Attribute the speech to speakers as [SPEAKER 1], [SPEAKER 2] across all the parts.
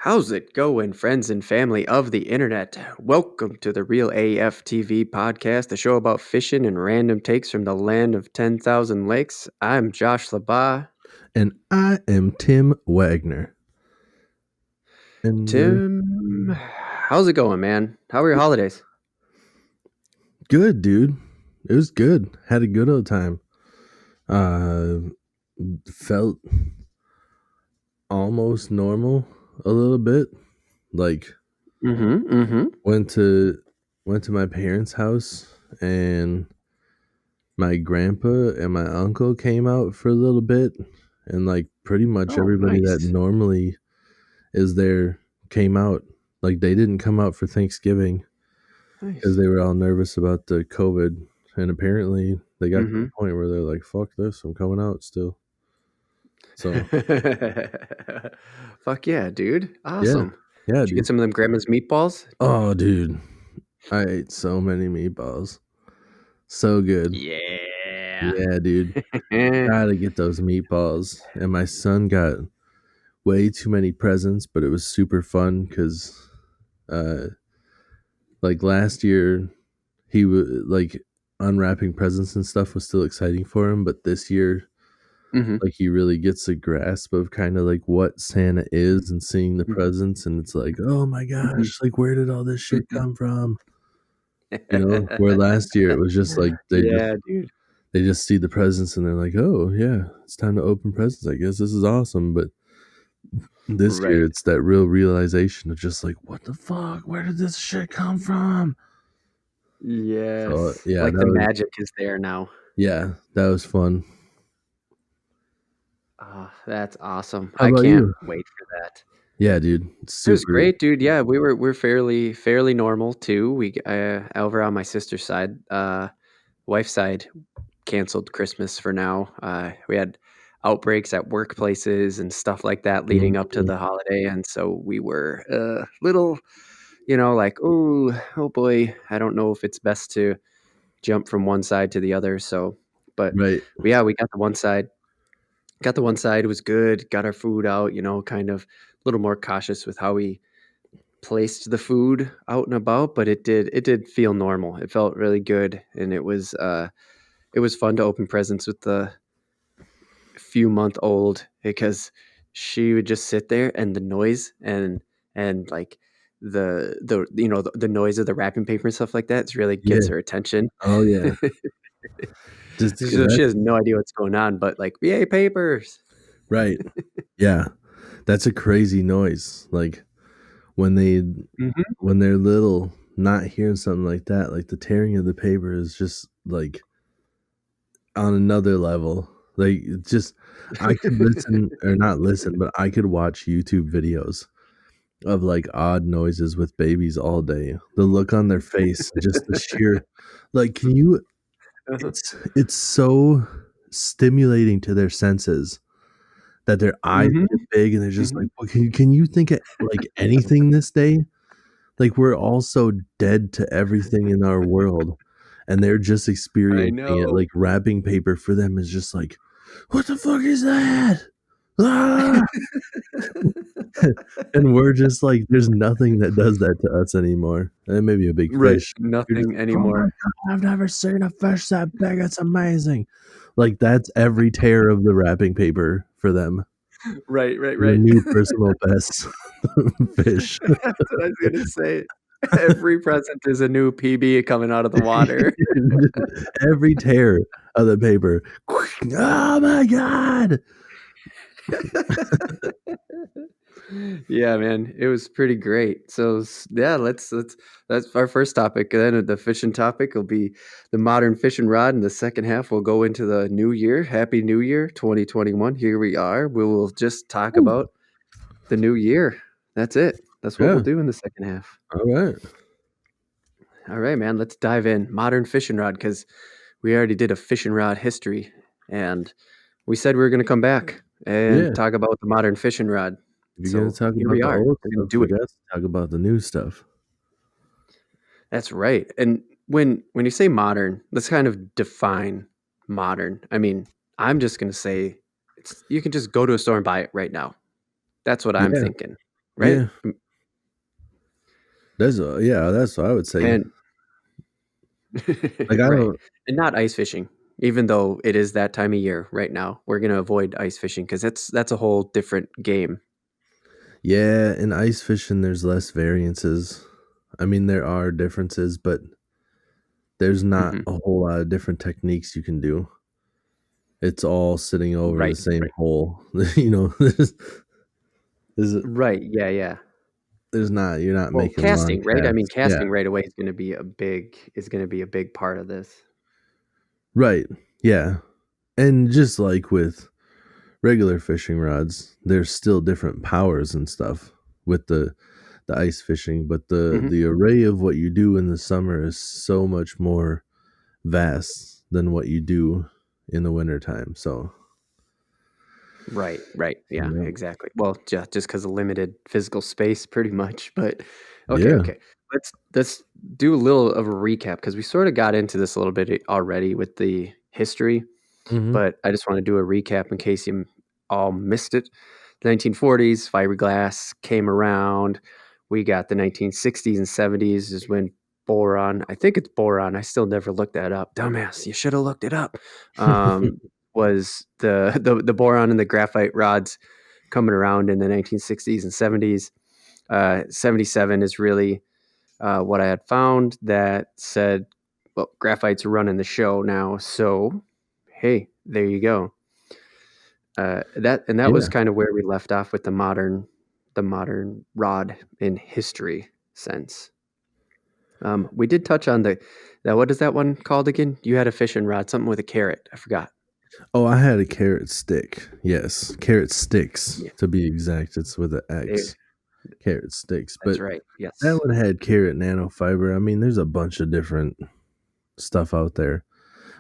[SPEAKER 1] How's it going, friends and family of the internet? Welcome to the Real AF TV podcast, a show about fishing and random takes from the land of 10,000 lakes. I'm Josh LaBa.
[SPEAKER 2] And I am Tim Wagner. And
[SPEAKER 1] Tim, how's it going, man? How were your holidays?
[SPEAKER 2] good, dude. It was good. Had a good old time. Felt almost normal a little bit. Like went to my parents' house, and my grandpa and my uncle came out for a little bit, and like pretty much
[SPEAKER 1] Oh,
[SPEAKER 2] everybody that
[SPEAKER 1] nice.
[SPEAKER 2] normally is there came out. Like they didn't come out for Thanksgiving because
[SPEAKER 1] Nice.
[SPEAKER 2] they were all nervous about the COVID, and apparently they got to the point where they're like, "Fuck this, I'm coming out still." So
[SPEAKER 1] Fuck yeah, dude.
[SPEAKER 2] yeah,
[SPEAKER 1] Awesome.
[SPEAKER 2] yeah,
[SPEAKER 1] Did you get
[SPEAKER 2] dude.
[SPEAKER 1] some of them grandma's meatballs?
[SPEAKER 2] Oh, dude, I ate so many meatballs, so good.
[SPEAKER 1] Yeah.
[SPEAKER 2] Yeah, dude, gotta get those meatballs. And my son got way too many presents, but it was super fun because, uh, like last year, he was like unwrapping presents and stuff was still exciting for him, but this year
[SPEAKER 1] hmm
[SPEAKER 2] like he really gets a grasp of kind of like what Santa is and seeing the presents, and it's like, oh my
[SPEAKER 1] hmm
[SPEAKER 2] gosh, like where did all this shit
[SPEAKER 1] hmm
[SPEAKER 2] come from? Where last year it was just like
[SPEAKER 1] Yeah, dude.
[SPEAKER 2] they just see the presents and they're like, oh yeah, it's time to open presents. I guess this is awesome. But this year
[SPEAKER 1] Right.
[SPEAKER 2] it's that real realization of just like, what the fuck? Where did this shit come from? So
[SPEAKER 1] Yes.
[SPEAKER 2] yeah,
[SPEAKER 1] Like the magic is there now.
[SPEAKER 2] that was fun.
[SPEAKER 1] Oh, that's awesome.
[SPEAKER 2] How
[SPEAKER 1] I
[SPEAKER 2] about
[SPEAKER 1] can't
[SPEAKER 2] you?
[SPEAKER 1] wait for that.
[SPEAKER 2] Yeah, dude, it's
[SPEAKER 1] It was
[SPEAKER 2] super.
[SPEAKER 1] great, dude. Yeah, we're fairly normal too. We over on my sister's side, wife's side canceled Christmas for now. We had outbreaks at workplaces and stuff like that leading up to
[SPEAKER 2] Mhm.
[SPEAKER 1] the holiday, and so we were little, like, oh boy, I don't know if it's best to jump from one side to the other. So, but
[SPEAKER 2] Right.
[SPEAKER 1] yeah, we got the one side. Got the one side. It was good. Got our food out. Kind of a little more cautious with how we placed the food out and about, but it did feel normal. It felt really good, and it was fun to open presents with the few-month-old because she would just sit there and the noise and like the noise of the wrapping paper and stuff like that really gets
[SPEAKER 2] Yeah.
[SPEAKER 1] her attention.
[SPEAKER 2] Oh yeah. Just
[SPEAKER 1] So
[SPEAKER 2] that
[SPEAKER 1] she has no idea what's going on, but like, yay, papers.
[SPEAKER 2] right. Yeah. That's a crazy noise. Like when they
[SPEAKER 1] Mhm.
[SPEAKER 2] when they're little, not hearing something like that, like the tearing of the paper is just like on another level. Like it's just I could listen or not listen, but I could watch YouTube videos of like odd noises with babies all day. The look on their face, just the sheer like can you
[SPEAKER 1] Uh-huh.
[SPEAKER 2] it's so stimulating to their senses that their eyes
[SPEAKER 1] Mhm,
[SPEAKER 2] get big and they're just like,
[SPEAKER 1] mhm.
[SPEAKER 2] "Well, can you think of, like, anything this day?" Like, we're all so dead to everything in our world, and they're just
[SPEAKER 1] I
[SPEAKER 2] experiencing it,
[SPEAKER 1] know.
[SPEAKER 2] like, wrapping paper for them is just like, "What the fuck is that? Ah!" And we're just like, there's nothing that does that to us anymore, and maybe a big
[SPEAKER 1] Right,
[SPEAKER 2] fish. You're just
[SPEAKER 1] nothing
[SPEAKER 2] like, "Oh my
[SPEAKER 1] anymore.
[SPEAKER 2] god, I've never seen a fish that big, it's amazing." Like, that's every tear of the wrapping paper for them.
[SPEAKER 1] Right, right,
[SPEAKER 2] The
[SPEAKER 1] right.
[SPEAKER 2] new personal best fish.
[SPEAKER 1] That's what I was gonna say. Every present is a new PB coming out of the water.
[SPEAKER 2] Every tear of the paper. Oh my god!
[SPEAKER 1] Yeah, man, it was pretty great. So, yeah, let's that's our first topic. Then the fishing topic will be the modern fishing rod. In the second half, we'll go into the new year. Happy New Year, 2021. Here we are. We will just talk
[SPEAKER 2] Ooh,
[SPEAKER 1] about the new year. That's it. That's what we'll
[SPEAKER 2] yeah,
[SPEAKER 1] do in the second half.
[SPEAKER 2] alright.
[SPEAKER 1] All right, man. Let's dive in. Modern fishing rod, because we already did a fishing rod history, and we said we were going to come back and
[SPEAKER 2] Yeah,
[SPEAKER 1] talk about the modern fishing rod.
[SPEAKER 2] if you're gonna
[SPEAKER 1] So
[SPEAKER 2] talk
[SPEAKER 1] here
[SPEAKER 2] about
[SPEAKER 1] we
[SPEAKER 2] the
[SPEAKER 1] are.
[SPEAKER 2] old
[SPEAKER 1] We're going
[SPEAKER 2] stuff,
[SPEAKER 1] to do
[SPEAKER 2] we
[SPEAKER 1] it.
[SPEAKER 2] got to talk about the new stuff.
[SPEAKER 1] That's right. And when you say modern, let's kind of define modern. I mean, I'm just going to say you can just go to a store and buy it right now. That's what I'm
[SPEAKER 2] Yeah,
[SPEAKER 1] thinking. right?
[SPEAKER 2] Yeah. That's what I would say.
[SPEAKER 1] And
[SPEAKER 2] Like, I
[SPEAKER 1] right,
[SPEAKER 2] don't
[SPEAKER 1] and not ice fishing, even though it is that time of year right now. We're gonna avoid ice fishing because that's a whole different game.
[SPEAKER 2] Yeah, in ice fishing, there's less variances. I mean, there are differences, but there's not
[SPEAKER 1] Mhm.
[SPEAKER 2] a whole lot of different techniques you can do. It's all sitting over the
[SPEAKER 1] Right,
[SPEAKER 2] same
[SPEAKER 1] right.
[SPEAKER 2] hole. You know, there's
[SPEAKER 1] Right, yeah, yeah.
[SPEAKER 2] there's not you're not
[SPEAKER 1] Well,
[SPEAKER 2] making long
[SPEAKER 1] casting, right? I mean,
[SPEAKER 2] casts. Yeah,
[SPEAKER 1] casting right away is gonna be a big part of this.
[SPEAKER 2] right. Yeah. And just like with regular fishing rods, there's still different powers and stuff with the ice fishing, but the
[SPEAKER 1] Mhm.
[SPEAKER 2] the array of what you do in the summer is so much more vast than what you do in the wintertime. So,
[SPEAKER 1] Right, right. Yeah,
[SPEAKER 2] yeah.
[SPEAKER 1] exactly. Well, just because of limited physical space pretty much, but okay,
[SPEAKER 2] Yeah.
[SPEAKER 1] okay. Let's do a little of a recap because we sort of got into this a little bit already with the history,
[SPEAKER 2] Mhm.
[SPEAKER 1] but I just want to do a recap in case you all missed it. The 1940s, fiberglass came around. We got the 1960s and 70s is when boron, I think it's boron. I still never looked that up. Dumbass, you should have looked it up. Um, was the boron and the graphite rods coming around in the 1960s and 70s. 77 is really what I had found that said, well, graphite's running the show now. So, hey, there you go. That was
[SPEAKER 2] Yeah.
[SPEAKER 1] kind of where we left off with the modern rod in history sense. We did touch on the what is that one called again? You had a fishing rod, something with a carrot. I forgot.
[SPEAKER 2] Oh, I had a carrot stick. Yes, carrot sticks
[SPEAKER 1] Yeah,
[SPEAKER 2] to be exact. It's with an
[SPEAKER 1] there,
[SPEAKER 2] X. Carrot sticks,
[SPEAKER 1] that's
[SPEAKER 2] but
[SPEAKER 1] right.
[SPEAKER 2] that
[SPEAKER 1] Yes.
[SPEAKER 2] one had carrot nanofiber. I mean, there's a bunch of different stuff out there.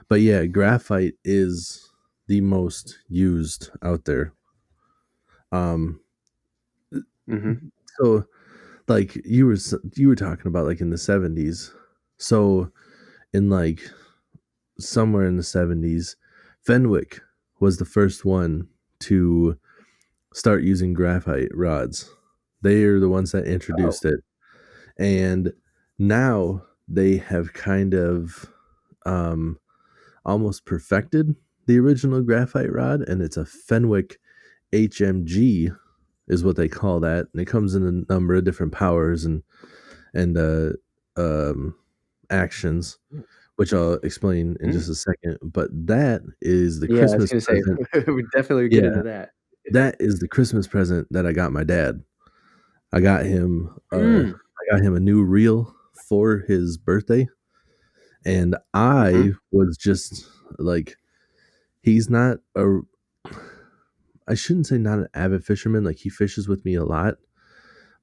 [SPEAKER 2] But yeah, graphite is the most used out there. Um
[SPEAKER 1] Hmm.
[SPEAKER 2] so like you were talking about like in the 70s. So in like somewhere in the 70s, Fenwick was the first one to start using graphite rods. They are the ones that
[SPEAKER 1] Oh.
[SPEAKER 2] introduced it. And now they have kind of um, almost perfected the original graphite rod, and it's a Fenwick HMG, is what they call that. And it comes in a number of different powers and um, actions, which I'll explain in
[SPEAKER 1] Mm.
[SPEAKER 2] just a second. But that is the
[SPEAKER 1] Yeah, I was
[SPEAKER 2] Christmas
[SPEAKER 1] gonna say
[SPEAKER 2] present.
[SPEAKER 1] we definitely would get
[SPEAKER 2] Yeah,
[SPEAKER 1] into that.
[SPEAKER 2] that is the Christmas present that I got my dad. I got him
[SPEAKER 1] Mm.
[SPEAKER 2] I got him a new reel for his birthday, and I
[SPEAKER 1] Hmm.
[SPEAKER 2] was just like, he's not a I shouldn't say not an avid fisherman, like he fishes with me a lot,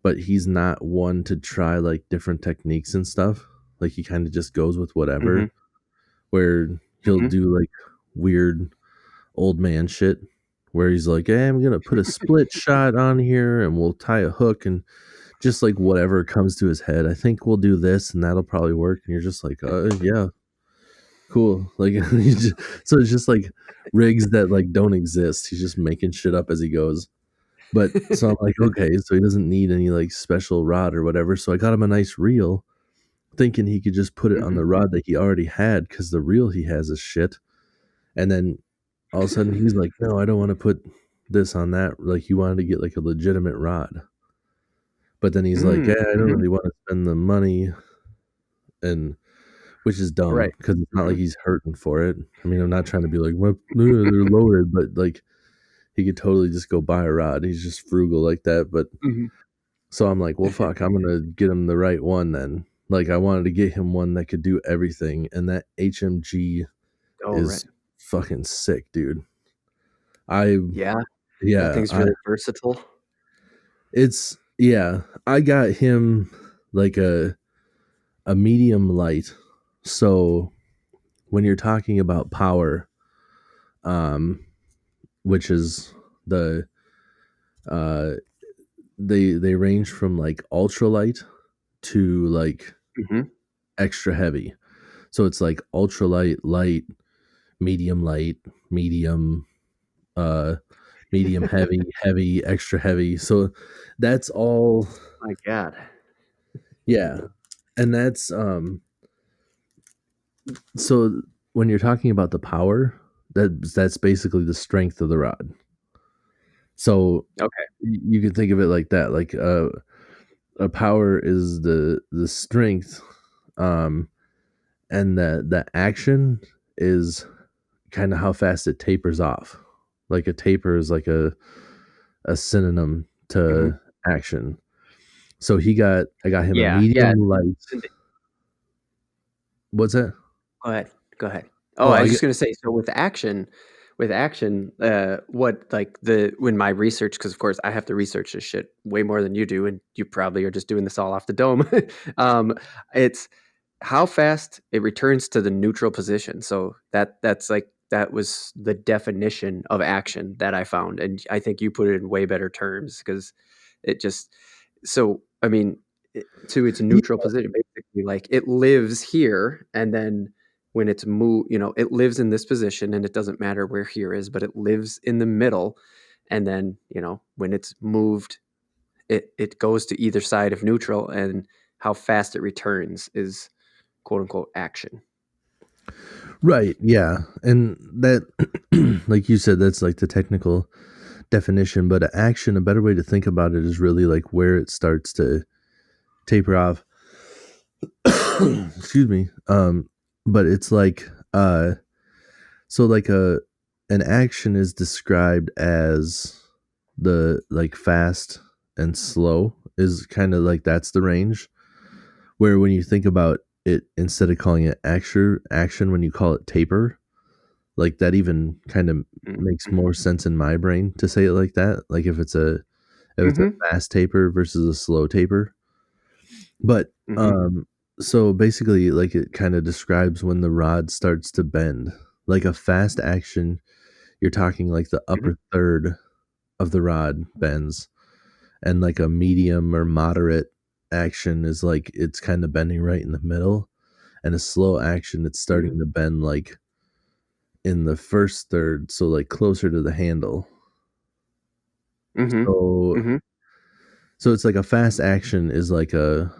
[SPEAKER 2] but he's not one to try like different techniques and stuff. Like he kind of just goes with
[SPEAKER 1] Hmm.
[SPEAKER 2] whatever, where he'll
[SPEAKER 1] Hmm.
[SPEAKER 2] do like weird old man shit where he's like, "Hey, I'm gonna put a split shot on here and we'll tie a hook and just like whatever comes to his head. I think we'll do this and that'll probably work." And you're just like, yeah, cool." Like, so it's just like rigs that like don't exist. He's just making shit up as he goes. But so I'm like, okay, so he doesn't need any like special rod or whatever. So I got him a nice reel, thinking he could just put it on
[SPEAKER 1] Hmm.
[SPEAKER 2] the rod that he already had because the reel he has is shit. And then all of a sudden he's like, "No, I don't want to put this on that." Like he wanted to get like a legitimate rod. But then he's like, "Yeah,
[SPEAKER 1] Mm.
[SPEAKER 2] I don't
[SPEAKER 1] Hmm.
[SPEAKER 2] really want to spend the money," and which is dumb
[SPEAKER 1] Right.
[SPEAKER 2] because it's not
[SPEAKER 1] Hmm.
[SPEAKER 2] like he's hurting for it. I mean, I'm not trying to be like, "What? They're loaded," but like he could totally just go buy a rod. He's just frugal like that. But
[SPEAKER 1] Hmm.
[SPEAKER 2] so I'm like, well, fuck, I'm gonna get him the right one then. Like I wanted to get him one that could do everything, and that HMG
[SPEAKER 1] Oh, right.
[SPEAKER 2] is fucking sick, dude. I
[SPEAKER 1] Yeah, that
[SPEAKER 2] yeah,
[SPEAKER 1] thing's really versatile.
[SPEAKER 2] I got him like a medium light. So when you're talking about power, um, which is the uh they range from like ultralight to like
[SPEAKER 1] Hmm.
[SPEAKER 2] extra heavy. So it's like ultralight, light, medium, uh medium heavy, heavy, extra heavy. So that's all.
[SPEAKER 1] My god.
[SPEAKER 2] Yeah. And so when you're talking about the power, that's basically the strength of the rod. So
[SPEAKER 1] Okay.
[SPEAKER 2] you can think of it like that. Like a power is the strength, um, and the action is kind of how fast it tapers off. Like a taper is like a synonym
[SPEAKER 1] Mhm.
[SPEAKER 2] to action. So I got him a
[SPEAKER 1] Yeah, yeah.
[SPEAKER 2] medium light.
[SPEAKER 1] And
[SPEAKER 2] What's that?
[SPEAKER 1] Go ahead. Go ahead. Oh,
[SPEAKER 2] Oh,
[SPEAKER 1] I
[SPEAKER 2] I
[SPEAKER 1] was
[SPEAKER 2] get
[SPEAKER 1] just gonna say, so with action, what like the when my research, because of course I have to research this shit way more than you do, and you probably are just doing this all off the dome. um, it's how fast it returns to the neutral position. So that's like that was the definition of action that I found, and I think you put it in way better terms because it just so I mean to its
[SPEAKER 2] yeah,
[SPEAKER 1] neutral position, basically like it lives here, and then when it's moved, it lives in this position, and it doesn't matter where here is, but it lives in the middle, and then when it's moved, it goes to either side of neutral, and how fast it returns is quote unquote action.
[SPEAKER 2] right, yeah. And that like you said, that's like the technical definition, but a better way to think about it is really like where it starts to taper off. Excuse me. But it's like so like an action is described as the like fast and slow is kind of like that's the range. Where when you think about it, instead of calling it action, when you call it taper, like that even kind of makes
[SPEAKER 1] Mm-hmm.
[SPEAKER 2] more sense in my brain to say it like that. Like if it's a
[SPEAKER 1] Mm-hmm.
[SPEAKER 2] fast taper versus a slow taper. But
[SPEAKER 1] Mm-hmm.
[SPEAKER 2] so basically like it kind of describes when the rod starts to bend. Like a fast action, you're talking like the
[SPEAKER 1] Mm-hmm.
[SPEAKER 2] upper third of the rod bends, and like a medium or moderate action is like it's kind of bending right in the middle, and a slow action it's starting to bend like in the first third, so like closer to the handle.
[SPEAKER 1] Mm-hmm.
[SPEAKER 2] So
[SPEAKER 1] Mm-hmm.
[SPEAKER 2] so it's like a fast action is like a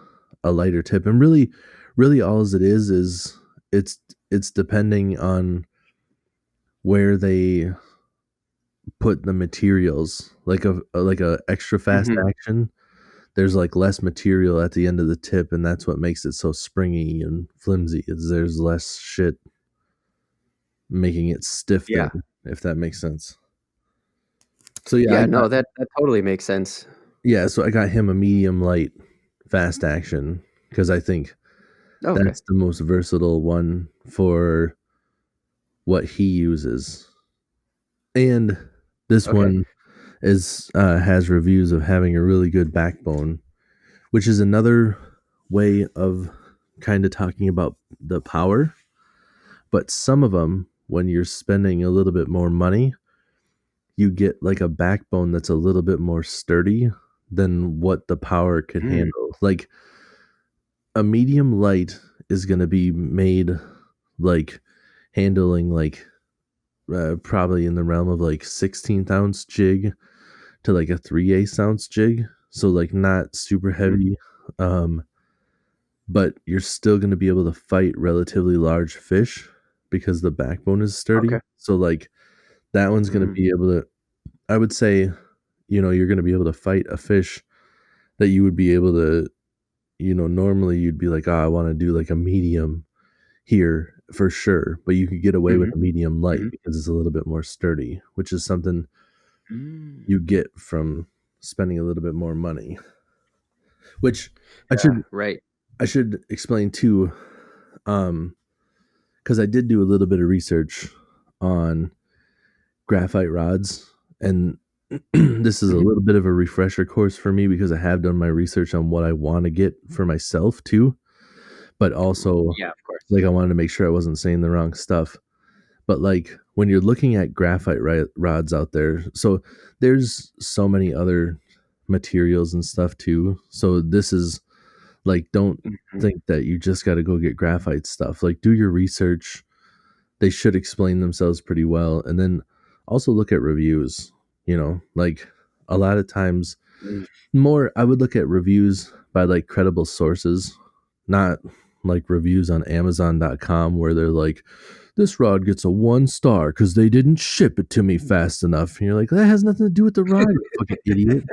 [SPEAKER 2] lighter tip, and really all as it is it's it's depending on where they put the materials. Like a extra fast
[SPEAKER 1] Mm-hmm.
[SPEAKER 2] action, there's like less material at the end of the tip, and that's what makes it so springy and flimsy. Is there's less shit making it stiff there,
[SPEAKER 1] Yeah.
[SPEAKER 2] if that makes sense. So yeah,
[SPEAKER 1] Yeah. No, that totally makes sense.
[SPEAKER 2] so I got him a medium light fast action because I think
[SPEAKER 1] Okay.
[SPEAKER 2] that's the most versatile one for what he uses. And this
[SPEAKER 1] Okay.
[SPEAKER 2] one is has reviews of having a really good backbone, which is another way of kind of talking about the power. But some of them, when you're spending a little bit more money, you get like a backbone that's a little bit more sturdy than what the power could
[SPEAKER 1] Mm.
[SPEAKER 2] handle. Like a medium light is going to be made like handling like probably in the realm of like 16th ounce jig to like a 3/8 ounce jig. So like not super
[SPEAKER 1] Mhm.
[SPEAKER 2] heavy. Um, but you're still going to be able to fight relatively large fish because the backbone is sturdy.
[SPEAKER 1] Okay.
[SPEAKER 2] So like that one's going to
[SPEAKER 1] Mm.
[SPEAKER 2] be able to, I would say, you're going to be able to fight a fish that you would be able to, normally you'd be like, oh, I want to do like a medium here for sure, but you could get away with
[SPEAKER 1] Mhm.
[SPEAKER 2] a medium light
[SPEAKER 1] Mhm.
[SPEAKER 2] because it's a little bit more sturdy, which is something
[SPEAKER 1] Mm.
[SPEAKER 2] you get from spending a little bit more money. Which I
[SPEAKER 1] Yeah.
[SPEAKER 2] should
[SPEAKER 1] Right.
[SPEAKER 2] I should explain too, because I did do a little bit of research on graphite rods, and this is a
[SPEAKER 1] Mhm.
[SPEAKER 2] little bit of a refresher course for me because I have done my research on what I want to get for myself too, but also
[SPEAKER 1] Yeah. Of course.
[SPEAKER 2] like I wanted to make sure I wasn't saying the wrong stuff. But like when you're looking at graphite rods out there, so there's so many other materials and stuff too. So this is like don't
[SPEAKER 1] Mhm.
[SPEAKER 2] think that you just got to go get graphite stuff. Like do your research. They should explain themselves pretty well, and then also look at reviews Like a lot of times
[SPEAKER 1] Mm.
[SPEAKER 2] more I would look at reviews by like credible sources, not like reviews on Amazon.com where they're like, this rod gets a 1 star because they didn't ship it to me fast enough. And you're like, that has nothing to do with the rod, you fucking idiot.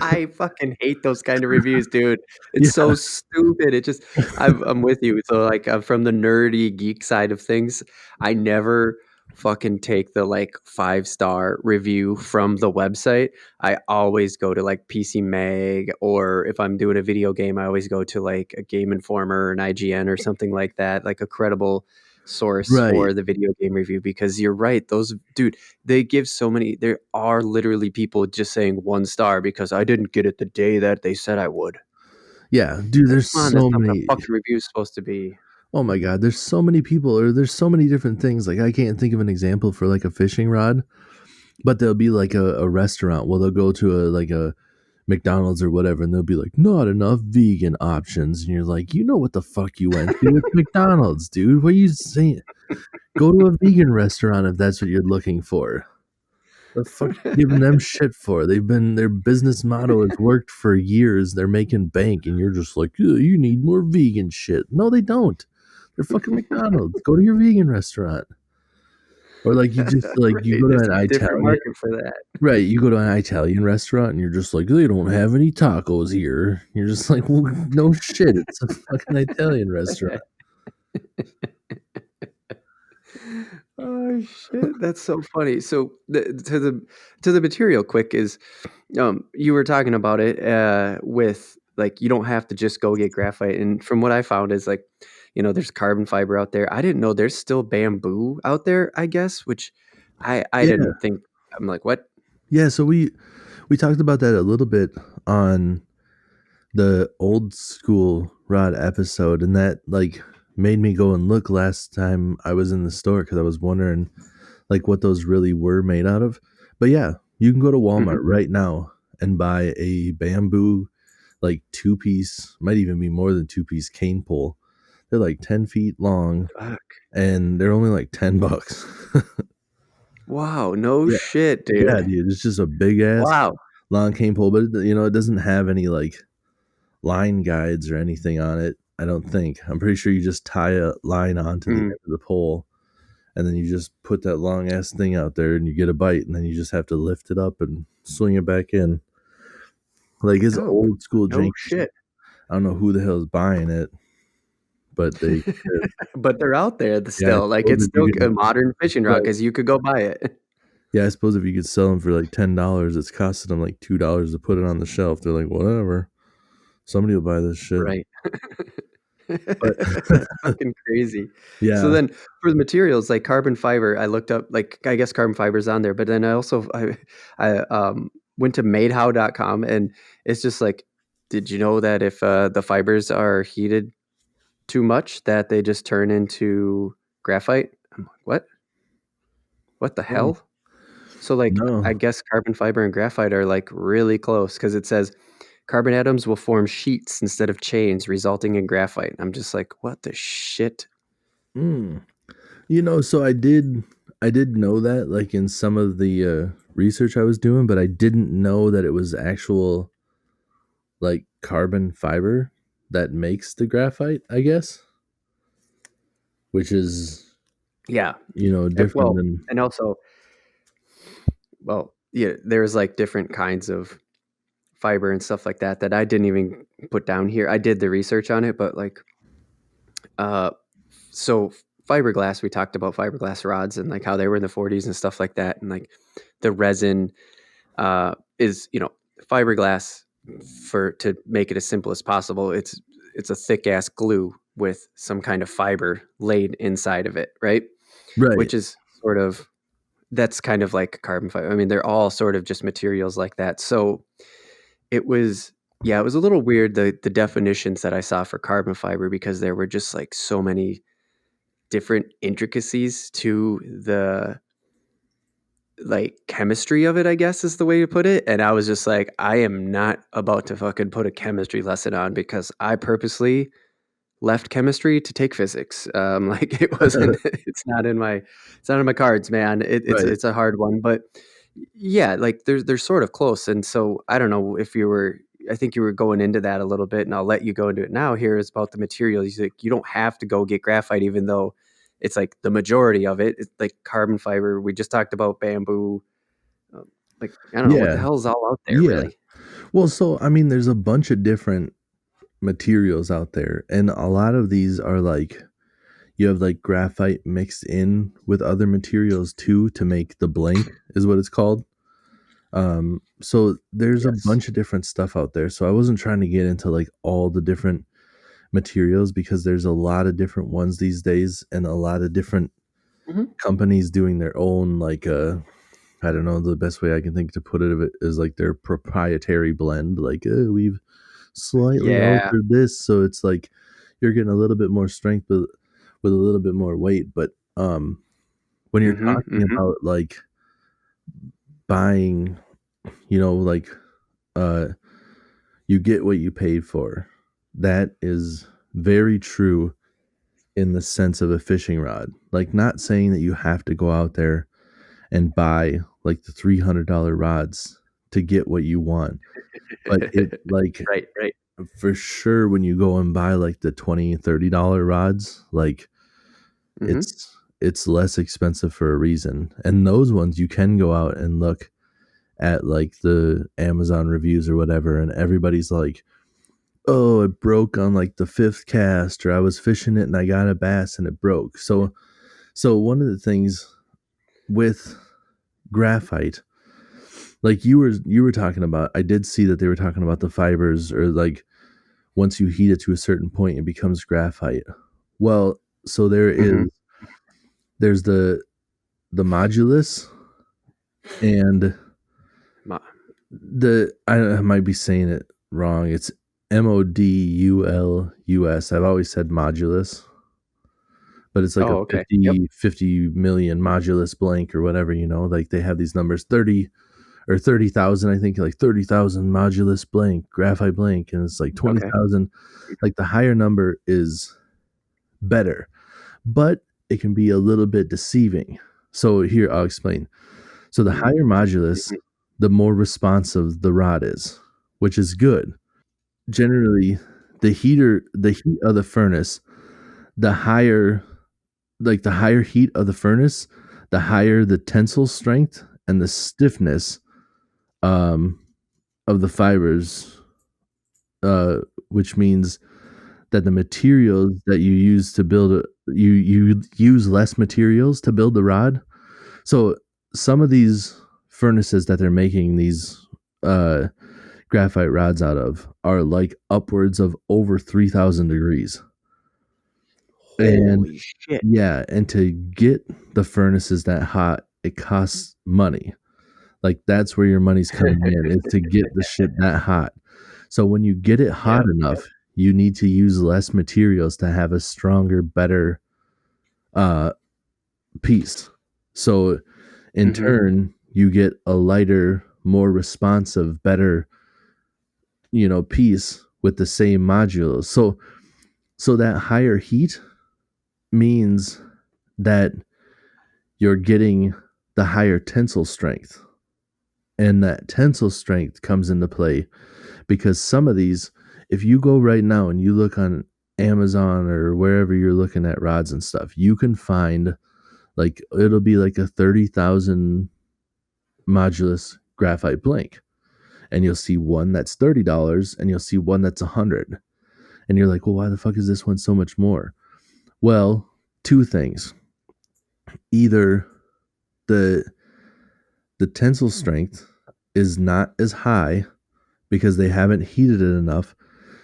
[SPEAKER 1] I fucking hate those kind of reviews, dude. It's
[SPEAKER 2] Yeah.
[SPEAKER 1] so stupid. It just I'm with you. So like from the nerdy geek side of things, I never fucking take the like 5-star review from the website. I always go to like PC Mag, or if I'm doing a video game, I always go to like a Game Informer or an IGN or something like that, like a credible source
[SPEAKER 2] Right.
[SPEAKER 1] for the video game review, because you're right. Those dude, they give so many. There are literally people just saying 1 star because I didn't get it the day that they said I would.
[SPEAKER 2] Yeah. Dude,
[SPEAKER 1] Like,
[SPEAKER 2] there's
[SPEAKER 1] come on, that's
[SPEAKER 2] so
[SPEAKER 1] not what a
[SPEAKER 2] many.
[SPEAKER 1] fucking review is supposed to be.
[SPEAKER 2] Oh my God. There's so many people, or there's so many different things. Like, I can't think of an example for like a fishing rod, but there'll be like a restaurant. Well, they'll go to like a McDonald's or whatever, and they'll be like, not enough vegan options. And you're like, you know what the fuck you went to? It's McDonald's, dude. What are you saying? Go to a vegan restaurant if that's what you're looking for. The fuck you giving them shit for? Their business motto has worked for years. They're making bank, and you're just like, "Ugh, you need more vegan shit." No, they don't. They're fucking McDonald's. Go to your vegan restaurant. Or like you just like you
[SPEAKER 1] Right,
[SPEAKER 2] go to
[SPEAKER 1] there's
[SPEAKER 2] an
[SPEAKER 1] a different
[SPEAKER 2] Italian.
[SPEAKER 1] market for that.
[SPEAKER 2] Right, you go to an Italian restaurant and you're just like, they don't have any tacos here. You're just like, well, no shit, it's a fucking Italian restaurant.
[SPEAKER 1] Oh shit, that's so funny. So to the material quick is, you were talking about it with like you don't have to just go get graphite, and from what I found is like, there's carbon fiber out there. I didn't know there's still bamboo out there, I guess, which I
[SPEAKER 2] Yeah,
[SPEAKER 1] didn't think. I'm like, what?
[SPEAKER 2] yeah. So we talked about that a little bit on the old school rod episode, and that like made me go and look last time I was in the store because I was wondering like what those really were made out of. But yeah, you can go to Walmart
[SPEAKER 1] Mhm.
[SPEAKER 2] right now and buy a bamboo like 2 piece, might even be more than 2 piece cane pole. They're like 10 feet long
[SPEAKER 1] Fuck.
[SPEAKER 2] and they're only like $10.
[SPEAKER 1] Wow, no
[SPEAKER 2] Yeah.
[SPEAKER 1] shit,
[SPEAKER 2] Yeah,
[SPEAKER 1] dude.
[SPEAKER 2] dude. It's just a big ass
[SPEAKER 1] Wow.
[SPEAKER 2] long cane pole, but it doesn't have any like line guides or anything on it. I don't think. I'm pretty sure you just tie a line onto the
[SPEAKER 1] Mm.
[SPEAKER 2] end of the pole and then you just put that long ass thing out there and you get a bite and then you just have to lift it up and swing it back in. Like his
[SPEAKER 1] Oh,
[SPEAKER 2] old school
[SPEAKER 1] no
[SPEAKER 2] janky shit.
[SPEAKER 1] shit.
[SPEAKER 2] I don't know who the hell is buying it, but they could.
[SPEAKER 1] But they're out there
[SPEAKER 2] Yeah, I
[SPEAKER 1] still. Like,
[SPEAKER 2] suppose
[SPEAKER 1] it's
[SPEAKER 2] if you
[SPEAKER 1] still a
[SPEAKER 2] could
[SPEAKER 1] modern fishing rod
[SPEAKER 2] right.
[SPEAKER 1] because you could go buy it.
[SPEAKER 2] Yeah, I suppose if you could sell them for like $10, it's costing them like $2 to put it on the shelf. They're like, whatever. Somebody will buy this shit.
[SPEAKER 1] Right.
[SPEAKER 2] But
[SPEAKER 1] That's fucking crazy. So
[SPEAKER 2] yeah.
[SPEAKER 1] then for the materials, like carbon fiber, I looked up, like, I guess carbon fiber's on there, but then I went to madehow.com, and it's just like, did you know that if the fibers are heated too much, that they just turn into graphite? I'm like, what? What the
[SPEAKER 2] Oh,
[SPEAKER 1] hell? So, like, I
[SPEAKER 2] no.
[SPEAKER 1] guess carbon fiber and graphite are, like, really close because it says carbon atoms will form sheets instead of chains, resulting in graphite. I'm just like, "What the shit?"
[SPEAKER 2] Mm. So I did know that like in some of the research I was doing, but I didn't know that it was actual like carbon fiber that makes the graphite, I guess, which is
[SPEAKER 1] Yeah.
[SPEAKER 2] different
[SPEAKER 1] Well,
[SPEAKER 2] than
[SPEAKER 1] and also, well, yeah, there's, like, different kinds of fiber and stuff like that that I didn't even put down here. I did the research on it, but, like, uh, so fiberglass, we talked about fiberglass rods and, like, how they were in the '40s and stuff like that, and, like, the resin is fiberglass. For to make it as simple as possible, it's a thick ass glue with some kind of fiber laid inside of it, right?
[SPEAKER 2] right.
[SPEAKER 1] Which is sort of that's kind of like carbon fiber. I mean, they're all sort of just materials like that. So it was, yeah, it was a little weird, the definitions that I saw for carbon fiber, because there were just like so many different intricacies to the like chemistry of it, I guess is the way to put it. And I was just like, I am not about to fucking put a chemistry lesson on, because I purposely left chemistry to take physics. Like, it wasn't, it's not in my cards, man. It's
[SPEAKER 2] Right.
[SPEAKER 1] it's a hard one, but Yeah, like they're sort of close, and so I don't know if you were. I think you were going into that a little bit, and I'll let you go into it now. Here is about the materials. Like, you don't have to go get graphite, even though it's like the majority of it. It's like carbon fiber. We just talked about bamboo. Um, like, I don't know what the
[SPEAKER 2] Yeah,
[SPEAKER 1] hell's all out there,
[SPEAKER 2] yeah.
[SPEAKER 1] really.
[SPEAKER 2] Well, so I mean, there's a bunch of different materials out there, and a lot of these are like you have like graphite mixed in with other materials too to make the blank, is what it's called. So there's a
[SPEAKER 1] Yes.
[SPEAKER 2] bunch of different stuff out there. So I wasn't trying to get into like all the different materials because there's a lot of different ones these days and a lot of different
[SPEAKER 1] Hmm.
[SPEAKER 2] companies doing their own like I don't know, the best way I can think to put it of it is like their proprietary blend. Like we've slightly
[SPEAKER 1] Yeah.
[SPEAKER 2] altered this, so it's like you're getting a little bit more strength with a little bit more weight. But when you're
[SPEAKER 1] Hmm.
[SPEAKER 2] talking
[SPEAKER 1] Hmm.
[SPEAKER 2] about like buying, like uh, you get what you paid for. That is very true in the sense of a fishing rod. Like, not saying that you have to go out there and buy like the $300 rods to get what you want, but it like
[SPEAKER 1] Right. Right.
[SPEAKER 2] for sure when you go and buy like the $20-$30 rods, like
[SPEAKER 1] Hmm.
[SPEAKER 2] it's less expensive for a reason. And those ones you can go out and look at like the Amazon reviews or whatever, and everybody's like, oh, it broke on like the fifth cast, or I was fishing it and I got a bass and it broke. So one of the things with graphite, like you were talking about, I did see that they were talking about the fibers, or like once you heat it to a certain point it becomes graphite. Well, so
[SPEAKER 1] Hmm.
[SPEAKER 2] there's the modulus, and I might be saying it wrong. It's modulus. I've always said modulus, but it's like a
[SPEAKER 1] Oh, okay. Yep.
[SPEAKER 2] 50 million modulus blank or whatever, like they have these numbers 30 or 30,000, I think, like 30,000 modulus blank, graphite blank, and it's like
[SPEAKER 1] Okay.
[SPEAKER 2] 20,000. Like the higher number is better, but it can be a little bit deceiving. So here I'll explain. So the
[SPEAKER 1] Mhm,
[SPEAKER 2] higher modulus,
[SPEAKER 1] mhm.
[SPEAKER 2] the more responsive the rod is, which is good. Generally, the heat of the furnace, the higher the higher heat of the furnace, the higher the tensile strength and the stiffness um, of the fibers, uh, which means that the materials that you use to build you use less materials to build the rod. So some of these furnaces that they're making these uh, graphite rods out of are like upwards of over 3,000 degrees. And
[SPEAKER 1] Holy shit.
[SPEAKER 2] yeah, and to get the furnaces that hot, it costs money. Like that's where your money's coming in, is to get the shit that hot. So when you get it hot
[SPEAKER 1] Yep, yep.
[SPEAKER 2] enough, you need to use less materials to have a stronger, better uh piece. So in
[SPEAKER 1] Mhm,
[SPEAKER 2] turn, you get a lighter, more responsive, better, piece with the same modules. So that higher heat means that you're getting the higher tensile strength. And that tensile strength comes into play because some of these, if you go right now and you look on Amazon or wherever you're looking at rods and stuff, you can find like it'll be like a 30,000 modulus graphite blank. And you'll see one that's $30 and you'll see one that's 100. And you're like, well, why the fuck is this one so much more? Well, two things. Either the the tensile strength is not as high because they haven't heated it enough.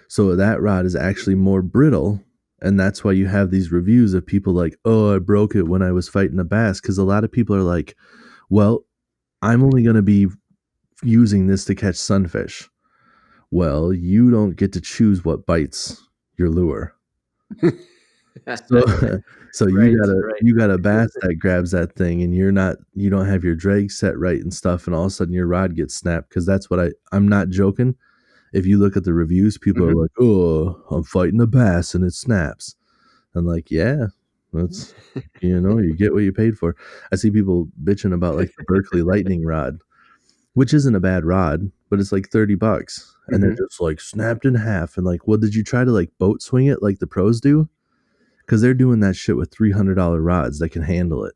[SPEAKER 2] So that rod is actually more brittle. And that's why you have these reviews of people like, oh, I broke it when I was fighting a bass. Because a lot of people are like, well, I'm only going to be using this to catch sunfish. Well, you don't get to choose what bites your lure.
[SPEAKER 1] mhm.
[SPEAKER 2] So so you
[SPEAKER 1] Right,
[SPEAKER 2] got a
[SPEAKER 1] right.
[SPEAKER 2] you got a bass that grabs that thing and you don't have your drag set right and stuff, and all of a sudden your rod gets snapped. Because that's what I'm not joking. If you look at the reviews, people are
[SPEAKER 1] Mhm.
[SPEAKER 2] like, "Oh, I'm fighting a bass and it snaps." I'm like, "Yeah." That's you get what you paid for. I see people bitching about like the Berkeley lightning rod, which isn't a bad rod, but it's like $30 and they're
[SPEAKER 1] Mhm.
[SPEAKER 2] just like snapped in half and like, well, did you try to like boat swing it like the pros do? Because they're doing that shit with $300 rods that can handle it.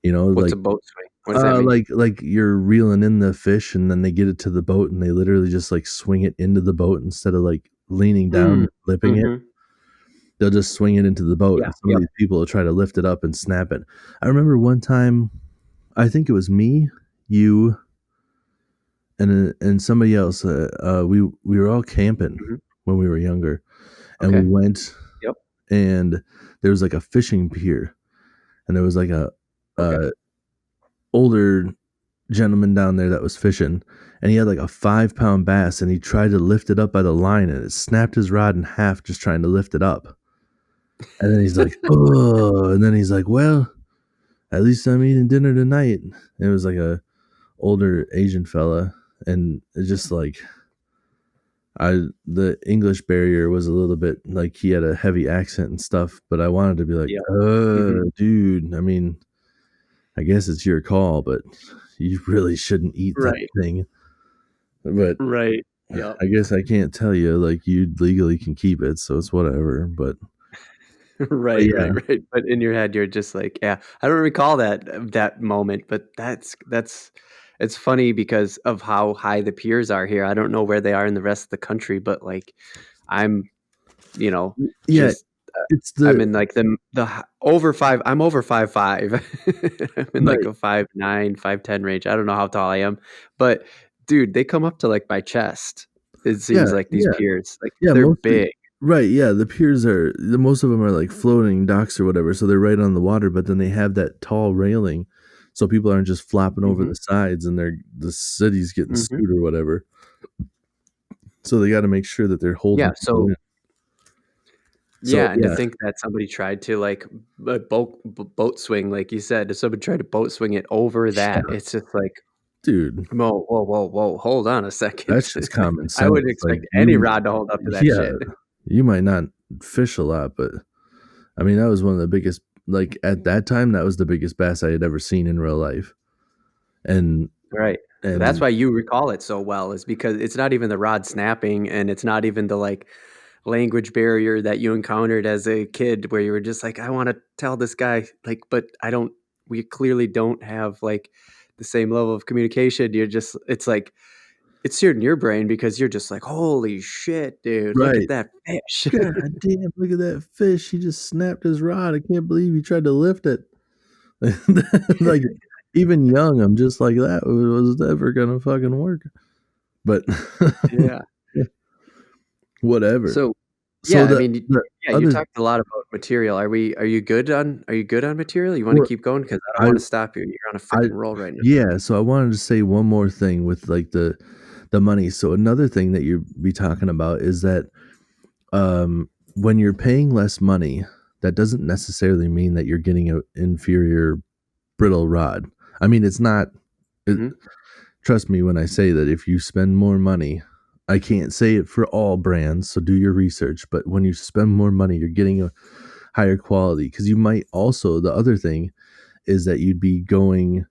[SPEAKER 1] What's
[SPEAKER 2] Like
[SPEAKER 1] a boat swing? What does that mean?
[SPEAKER 2] like you're reeling in the fish and then they get it to the boat and they literally just like swing it into the boat instead of like leaning down
[SPEAKER 1] Mm.
[SPEAKER 2] and flipping it.
[SPEAKER 1] Mhm.
[SPEAKER 2] They'll just swing it into the boat
[SPEAKER 1] Yeah,
[SPEAKER 2] and some of
[SPEAKER 1] yep.
[SPEAKER 2] these people will try to lift it up and snap it. I remember one time, I think it was me, you, and somebody else. We were all camping
[SPEAKER 1] Mhm.
[SPEAKER 2] when we were younger, and we
[SPEAKER 1] Okay.
[SPEAKER 2] went
[SPEAKER 1] Yep.
[SPEAKER 2] and there was like a fishing pier, and there was like
[SPEAKER 1] Okay.
[SPEAKER 2] a older gentleman down there that was fishing, and he had like a 5 pound bass, and he tried to lift it up by the line, and it snapped his rod in half just trying to lift it up. And then he's like, "Oh," and then he's like, "Well, at least I'm eating dinner tonight." And it was like a older Asian fella, and it's just like the English barrier was a little bit like he had a heavy accent and stuff, but I wanted to be like,
[SPEAKER 1] Yep. Mhm.
[SPEAKER 2] dude, I mean, I guess it's your call, but you really shouldn't eat that
[SPEAKER 1] Right.
[SPEAKER 2] thing." But
[SPEAKER 1] Right. Yep.
[SPEAKER 2] I guess I can't tell you, like, you legally can keep it, so it's whatever. But
[SPEAKER 1] Right,
[SPEAKER 2] yeah,
[SPEAKER 1] right, right, but in your head, you're just like, "Yeah." I don't recall that moment, but that's it's funny because of how high the piers are here. I don't know where they are in the rest of the country, but, like, I'm, you know,
[SPEAKER 2] yeah,
[SPEAKER 1] just,
[SPEAKER 2] it's
[SPEAKER 1] I'm
[SPEAKER 2] the
[SPEAKER 1] in, like, the h over 5 I'm over 5'5". I'm in, like,
[SPEAKER 2] right,
[SPEAKER 1] a 5'9", 5'10" range. I don't know how tall I am, but, dude, they come up to, like, my chest. It
[SPEAKER 2] yeah,
[SPEAKER 1] seems like these
[SPEAKER 2] yeah.
[SPEAKER 1] piers, like,
[SPEAKER 2] Yeah,
[SPEAKER 1] they're
[SPEAKER 2] mostly
[SPEAKER 1] big.
[SPEAKER 2] right, yeah, the piers are most of them are, like, floating docks or whatever, so they're right on the water, but then they have that tall railing, so people aren't just flopping over
[SPEAKER 1] Mhm,
[SPEAKER 2] the sides and the city's getting
[SPEAKER 1] mhm.
[SPEAKER 2] sued or whatever. So they gotta make sure that they're holding
[SPEAKER 1] Yeah,
[SPEAKER 2] people
[SPEAKER 1] so
[SPEAKER 2] in. So,
[SPEAKER 1] yeah, and to
[SPEAKER 2] yeah,
[SPEAKER 1] think that somebody tried to, like, boat swing, like you said, if somebody tried to boat swing it over that,
[SPEAKER 2] yeah,
[SPEAKER 1] it's just like,
[SPEAKER 2] dude,
[SPEAKER 1] "Whoa, whoa, whoa, whoa, hold on a second."
[SPEAKER 2] that's just common
[SPEAKER 1] I wouldn't
[SPEAKER 2] sense, like,
[SPEAKER 1] expect any rod to hold up to that
[SPEAKER 2] yeah,
[SPEAKER 1] shit.
[SPEAKER 2] you might not fish a lot, but, I mean, that was one of the biggest like, at that time, that was the biggest bass I had ever seen in real life, and
[SPEAKER 1] Right. That's
[SPEAKER 2] and
[SPEAKER 1] why you recall it so well, is because it's not even the rod snapping, and it's not even the, like, language barrier that you encountered as a kid where you were just like, "I wanna tell this guy, like, but I don't we clearly don't have, like, the same level of communication." You're just it's like it's seared in your brain because you're just like, "Holy shit, dude, look at
[SPEAKER 2] right.
[SPEAKER 1] that fish."
[SPEAKER 2] God damn, look at that fish. He just snapped his rod. I can't believe he tried to lift it. Like, even young, I'm just like, that was never gonna fucking work. But
[SPEAKER 1] Yeah.
[SPEAKER 2] whatever.
[SPEAKER 1] So,
[SPEAKER 2] So
[SPEAKER 1] yeah, I mean,
[SPEAKER 2] the
[SPEAKER 1] yeah, you
[SPEAKER 2] other
[SPEAKER 1] talked a lot about material. Are you good on material? You wanna
[SPEAKER 2] well,
[SPEAKER 1] keep going? Because I don't
[SPEAKER 2] I
[SPEAKER 1] wanna stop you. You're on a
[SPEAKER 2] I
[SPEAKER 1] freaking roll right now.
[SPEAKER 2] yeah, so I wanted to say one more thing with, like, the money. So another thing that you be talking about is that, when you're paying less money, that doesn't necessarily mean that you're getting a inferior brittle rod. I mean, it's not it,
[SPEAKER 1] Mhm.
[SPEAKER 2] trust me when I say that if you spend more money, I can't say it for all brands, so do your research, but when you spend more money, you're getting a higher quality because you might also the other thing is that you'd be going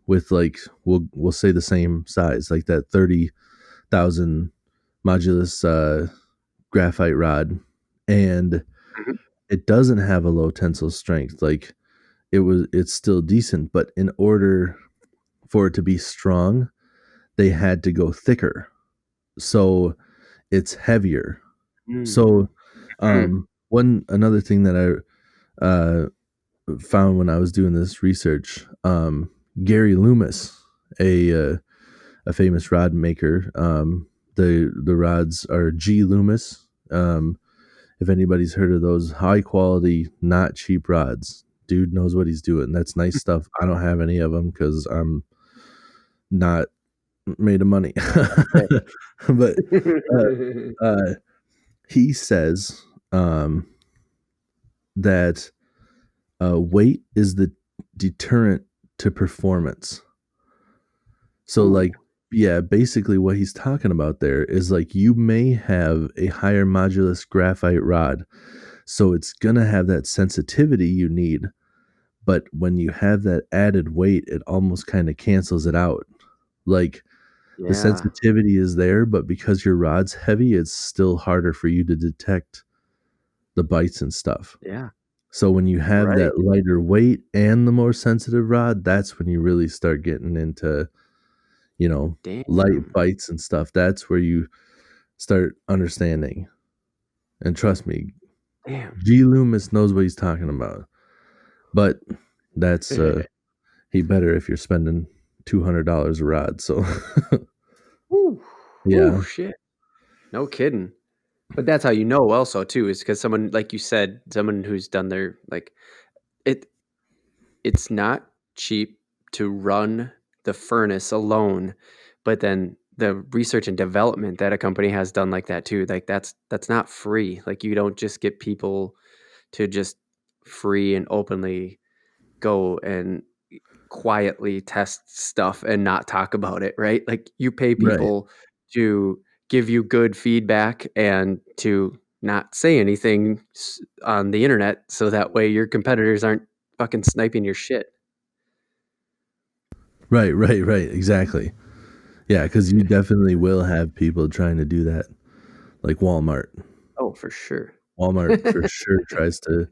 [SPEAKER 2] with like we'll say the same size, like that 30,000 modulus graphite rod, and
[SPEAKER 1] Mhm.
[SPEAKER 2] it doesn't have a low tensile strength. Like it's still decent, but in order for it to be strong, they had to go thicker. So it's heavier.
[SPEAKER 1] Mm.
[SPEAKER 2] So
[SPEAKER 1] Mm.
[SPEAKER 2] one another thing that I found when I was doing this research, Gary Loomis, a famous rod maker, the rods are GLoomis. If anybody's heard of those, high quality, not cheap rods. Dude knows what he's doing. That's nice stuff. I don't have any of them because I'm not made of money.
[SPEAKER 1] Right.
[SPEAKER 2] But uh, uh, he says that weight is the deterrent to performance. So, like,
[SPEAKER 1] Ooh.
[SPEAKER 2] yeah, basically what he's talking about there is like you may have a higher modulus graphite rod So it's gonna have that sensitivity you need, but when you have that added weight, it almost kind of cancels it out. Like the
[SPEAKER 1] Yeah.
[SPEAKER 2] sensitivity is there, but because your rod's heavy, it's still harder for you to detect the bites and stuff.
[SPEAKER 1] Yeah.
[SPEAKER 2] So when you have
[SPEAKER 1] Right.
[SPEAKER 2] that lighter weight and the more sensitive rod, that's when you really start getting into, you know, light
[SPEAKER 1] Damn.
[SPEAKER 2] bites and stuff. That's where you start understanding. And trust me,
[SPEAKER 1] Damn.
[SPEAKER 2] GLoomis knows what he's talking about. But that's he better if you're spending $200 a rod. So
[SPEAKER 1] Woo. Woo,
[SPEAKER 2] yeah,
[SPEAKER 1] shit. No kidding. But that's how you know also too, is because someone, like you said, someone who's done their like it it's not cheap to run the furnace alone, but then the research and development that a company has done like that too, like that's not free. Like you don't just get people to just free and openly go and quietly test stuff and not talk about it, right? Like you pay
[SPEAKER 2] right.
[SPEAKER 1] people to give you good feedback and to not say anything on the internet so that way your competitors aren't fucking sniping your shit.
[SPEAKER 2] Right, exactly. Yeah, because you definitely will have people trying to do that, like Walmart.
[SPEAKER 1] Oh, for sure.
[SPEAKER 2] Walmart for sure tries to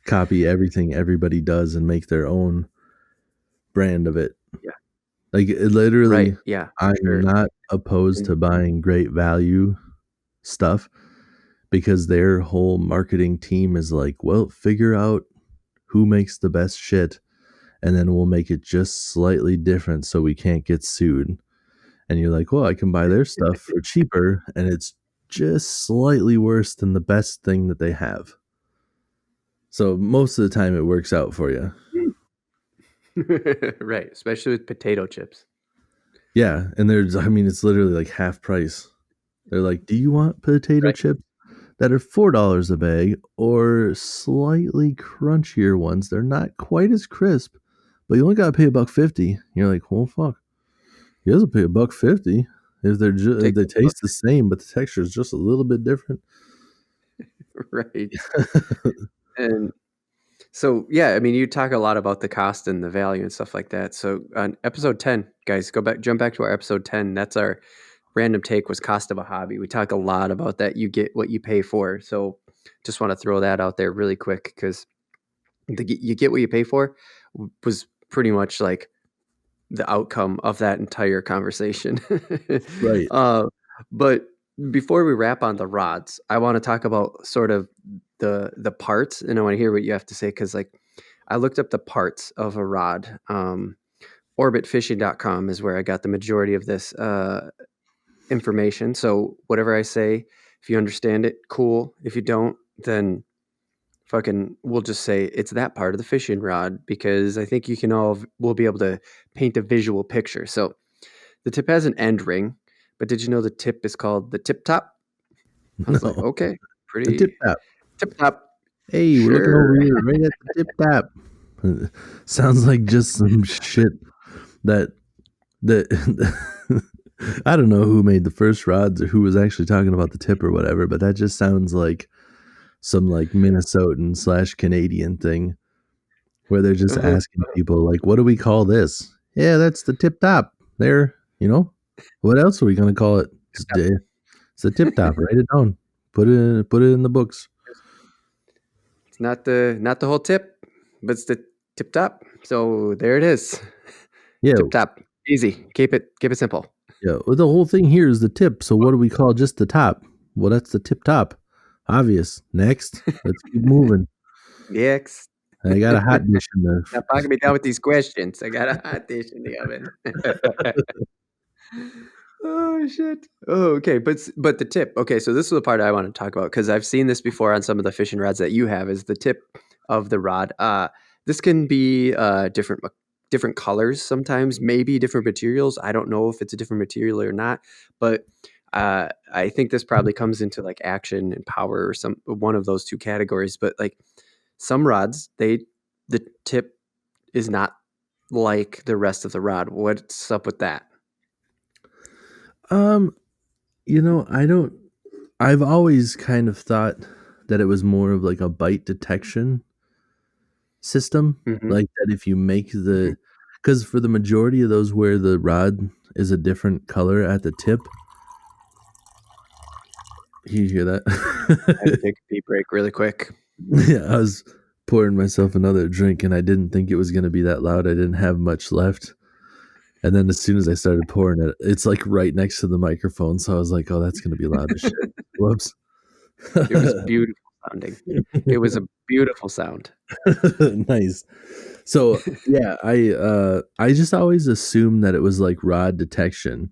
[SPEAKER 2] copy everything everybody does and make their own brand of it.
[SPEAKER 1] Yeah,
[SPEAKER 2] Like, it
[SPEAKER 1] right.
[SPEAKER 2] literally,
[SPEAKER 1] Yeah, for
[SPEAKER 2] I'm
[SPEAKER 1] sure.
[SPEAKER 2] not opposed
[SPEAKER 1] And
[SPEAKER 2] to buying great value stuff because their whole marketing team is like, "Well, figure out who makes the best shit, and then we'll make it just slightly different so we can't get sued." And you're like, "Well, I can buy their stuff for cheaper, and it's just slightly worse than the best thing that they have." So most of the time it works out for you.
[SPEAKER 1] right, especially with potato chips.
[SPEAKER 2] Yeah, and there's I mean, it's literally like half price. They're like, "Do you want potato
[SPEAKER 1] Right.
[SPEAKER 2] chips that are $4 a bag or slightly crunchier ones? They're not quite as crisp, but you only gotta pay $1.50." You're like, "Well, fuck. You guys will pay $1.50 if if
[SPEAKER 1] Take
[SPEAKER 2] they
[SPEAKER 1] the book.
[SPEAKER 2] taste the same, but the texture is just a little bit different."
[SPEAKER 1] Right. And so, yeah, I mean, you talk a lot about the cost and the value and stuff like that. So, on episode 10, guys, jump back to our episode 10. That's our random take was cost of a hobby. We talk a lot about that. You get what you pay for. So, just want to throw that out there really quick because you get what you pay for was pretty much like the outcome of that entire conversation.
[SPEAKER 2] Right.
[SPEAKER 1] uh, but before we wrap on the rods, I want to talk about sort of the parts, and I want to hear what you have to say because like I looked up the parts of a rod. Orbitfishing.com is where I got the majority of this information. So whatever I say, if you understand it, cool. If you don't, then fucking we'll just say it's that part of the fishing rod because I think you can all we'll be able to paint a visual picture. So the tip has an end ring, but did you know the tip is called the tip top? I was like,
[SPEAKER 2] No.
[SPEAKER 1] okay,
[SPEAKER 2] The tip
[SPEAKER 1] pretty
[SPEAKER 2] tap.
[SPEAKER 1] tip top.
[SPEAKER 2] "Hey, we're looking
[SPEAKER 1] Sure.
[SPEAKER 2] over here right at the tip tap." Sounds like just some shit that that I don't know who made the first rods or who was actually talking about the tip or whatever, but that just sounds like some like Minnesotan slash Canadian thing where they're just
[SPEAKER 1] Uh-huh.
[SPEAKER 2] asking people like, "What do we call this?" "Yeah, that's the tip top." There, you know. What else are we gonna call it?
[SPEAKER 1] Tip top.
[SPEAKER 2] It's the tip top. Write it down. Put it in the books.
[SPEAKER 1] It's not the whole tip, but it's the tip top. So there it is.
[SPEAKER 2] Yeah,
[SPEAKER 1] Tip top. Easy. Keep it simple.
[SPEAKER 2] yeah. Well, the whole thing here is the tip. So what do we call just the top? Well, that's the tip top. Obvious. Next, let's keep moving.
[SPEAKER 1] Next.
[SPEAKER 2] I got a hot dish in there.
[SPEAKER 1] Now bogging me down with these questions. I got a hot dish in the oven. Oh shit. Oh, okay. But the tip. Okay, so this is the part I want to talk about because I've seen this before on some of the fishing rods that you have. Is the tip of the rod? This can be different colors sometimes, maybe different materials. I don't know if it's a different material or not, but I think this probably comes into like action and power or some one of those two categories. But like some rods, the tip is not like the rest of the rod. What's up with that?
[SPEAKER 2] Um, I don't. I've always kind of thought that it was more of like a bite detection system.
[SPEAKER 1] Mhm,
[SPEAKER 2] Like that if you make
[SPEAKER 1] mhm.
[SPEAKER 2] because for the majority of those where the rod is a different color at the tip, you hear
[SPEAKER 1] I had to
[SPEAKER 2] that?
[SPEAKER 1] take a pee break really quick.
[SPEAKER 2] Yeah, I was pouring myself another drink and I didn't think it was gonna be that loud. I didn't have much left. And then as soon as I started pouring it, it's like right next to the microphone. So I was like, oh, that's gonna be loud as shit. Whoops.
[SPEAKER 1] It was beautiful sounding. It was a beautiful sound.
[SPEAKER 2] Nice. So yeah, I just always assumed that it was like rod detection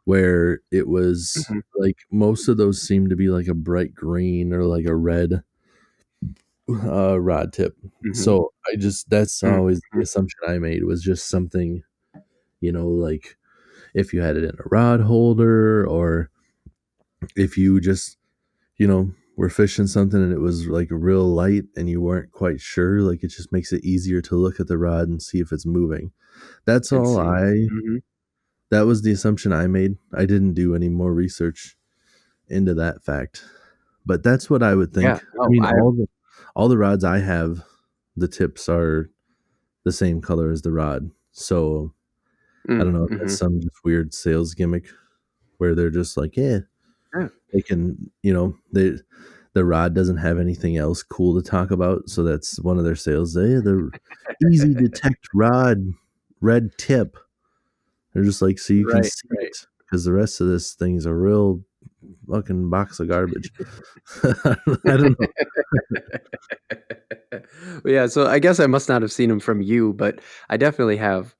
[SPEAKER 2] where it was
[SPEAKER 1] Mhm,
[SPEAKER 2] like most of those seem to be like a bright green or like a red rod tip.
[SPEAKER 1] mhm,
[SPEAKER 2] So I just that's
[SPEAKER 1] mhm.
[SPEAKER 2] always the assumption I made was just something, like if you had it in a rod holder or if you just, were fishing something and it was like real light and you weren't quite sure, like it just makes it easier to look at the rod and see if it's moving. That's
[SPEAKER 1] And
[SPEAKER 2] all
[SPEAKER 1] see.
[SPEAKER 2] I
[SPEAKER 1] Mhm.
[SPEAKER 2] that was the assumption I made. I didn't do any more research into that fact. But that's what I would
[SPEAKER 1] Yeah,
[SPEAKER 2] think. I
[SPEAKER 1] no,
[SPEAKER 2] mean, all the rods I have, the tips are the same color as the rod. So I don't know if that's
[SPEAKER 1] mhm.
[SPEAKER 2] some just weird sales gimmick where they're just like, yeah,
[SPEAKER 1] Yeah.
[SPEAKER 2] they can, the rod doesn't have anything else cool to talk about, so that's one of their sales. The easy detect rod, red tip. They're just like, so you can
[SPEAKER 1] Right,
[SPEAKER 2] see
[SPEAKER 1] right.
[SPEAKER 2] it because the rest of this thing's a real fucking box of garbage. I don't know.
[SPEAKER 1] Well, yeah, so I guess I must not have seen him from you, but I definitely have.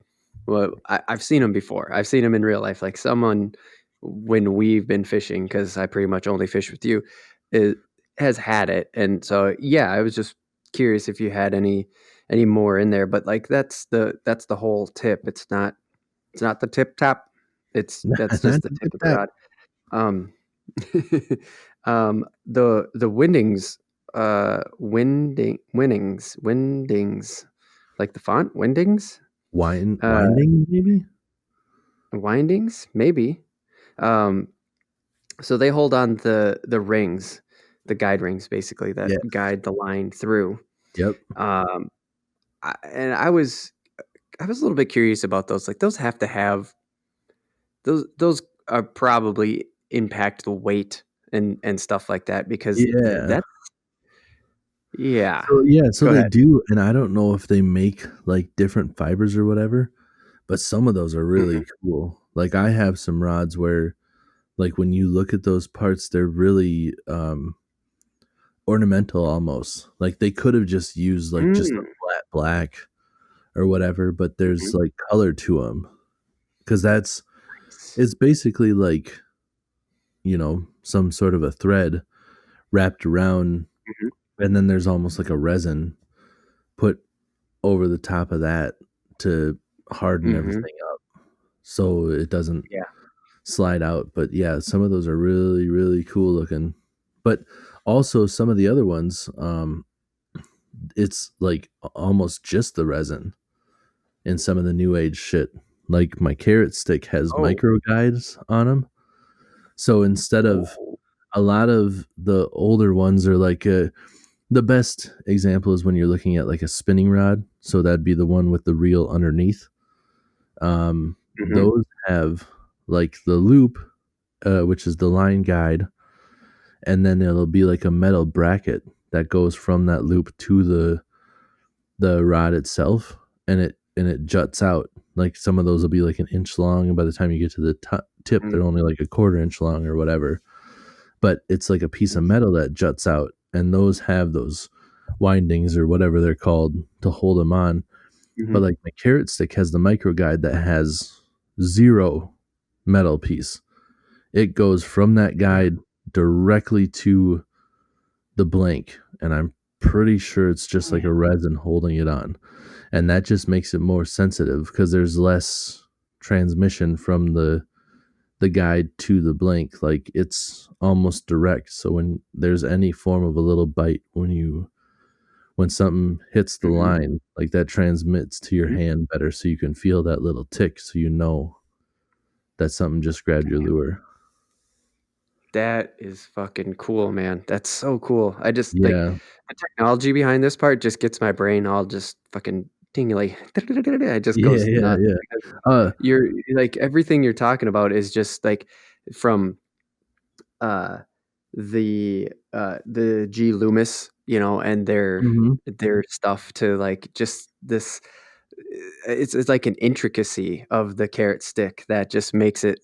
[SPEAKER 1] Well, I've seen him before. I've seen him in real life. Like someone when we've been fishing, because I pretty much only fish with you, it has had it. And so yeah, I was just curious if you had any more in there. But like that's the whole tip. It's not the tip top. That's
[SPEAKER 2] Not
[SPEAKER 1] just the
[SPEAKER 2] to
[SPEAKER 1] tip
[SPEAKER 2] get
[SPEAKER 1] of the
[SPEAKER 2] that
[SPEAKER 1] rod. Um, the windings, windings, like the font, windings, uh,
[SPEAKER 2] winding, maybe.
[SPEAKER 1] windings, maybe. Um, so they hold on the rings, the guide rings, basically that
[SPEAKER 2] Yes.
[SPEAKER 1] guide the line through.
[SPEAKER 2] Yep.
[SPEAKER 1] Um, and I was a little bit curious about those. Like those have to have those are probably impact the weight and stuff like that because
[SPEAKER 2] Yeah.
[SPEAKER 1] that yeah.
[SPEAKER 2] So
[SPEAKER 1] Go
[SPEAKER 2] they
[SPEAKER 1] ahead.
[SPEAKER 2] do, and I don't know if they make like different fibers or whatever, but some of those are
[SPEAKER 1] Mhm.
[SPEAKER 2] really cool. Like I have some rods where like when you look at those parts, they're really ornamental almost. Like they could have just used like just a
[SPEAKER 1] Mm.
[SPEAKER 2] flat black or whatever, but there's
[SPEAKER 1] Mhm.
[SPEAKER 2] like color to them because that's
[SPEAKER 1] Nice.
[SPEAKER 2] it's basically like some sort of a thread wrapped around,
[SPEAKER 1] Mhm.
[SPEAKER 2] and then there's almost like a resin put over the top of that to harden
[SPEAKER 1] Mhm.
[SPEAKER 2] everything up so it doesn't
[SPEAKER 1] Yeah.
[SPEAKER 2] slide out. But yeah, some of those are really, really cool looking. But also some of the other ones, it's like almost just the resin in some of the new age shit. Like my carrot stick has
[SPEAKER 1] Oh.
[SPEAKER 2] micro guides on them. So instead of
[SPEAKER 1] Oh.
[SPEAKER 2] a lot of the older ones are like the best example is when you're looking at like a spinning rod. So that'd be the one with the reel underneath.
[SPEAKER 1] Mhm.
[SPEAKER 2] Those have like the loop, which is the line guide, and then it'll be like a metal bracket that goes from that loop to the rod itself, and it juts out. Like some of those will be like an inch long, and by the time you get to the tip,
[SPEAKER 1] Mm.
[SPEAKER 2] they're only like a quarter inch long or whatever. But it's like a piece of
[SPEAKER 1] Nice.
[SPEAKER 2] metal that juts out, and those have those windings or whatever they're called to hold them on. But
[SPEAKER 1] Mhm.
[SPEAKER 2] like my carrot stick has the micro guide that has zero metal piece. It goes from that
[SPEAKER 1] Yeah.
[SPEAKER 2] guide directly to the blank, and I'm pretty sure it's just like
[SPEAKER 1] Damn.
[SPEAKER 2] a resin holding it on. And that just makes it more sensitive because there's less transmission from the guide to the blank. Like it's almost direct. So when there's any form of a little bite when something hits the
[SPEAKER 1] Mhm.
[SPEAKER 2] line, like that transmits to your
[SPEAKER 1] Mhm.
[SPEAKER 2] hand better so you can feel that little tick so you know that something just grabbed your
[SPEAKER 1] Damn.
[SPEAKER 2] lure.
[SPEAKER 1] That is fucking cool, man. That's so cool. I just like
[SPEAKER 2] Yeah.
[SPEAKER 1] the technology behind this part just gets my brain all just fucking tingly. It just
[SPEAKER 2] Yeah,
[SPEAKER 1] goes
[SPEAKER 2] yeah,
[SPEAKER 1] nuts
[SPEAKER 2] yeah.
[SPEAKER 1] because
[SPEAKER 2] Uh,
[SPEAKER 1] you're like everything you're talking about is just like from uh the GLoomis, you know, and
[SPEAKER 2] mhm.
[SPEAKER 1] their stuff to like just this it's like an intricacy of the carrot stick that just makes it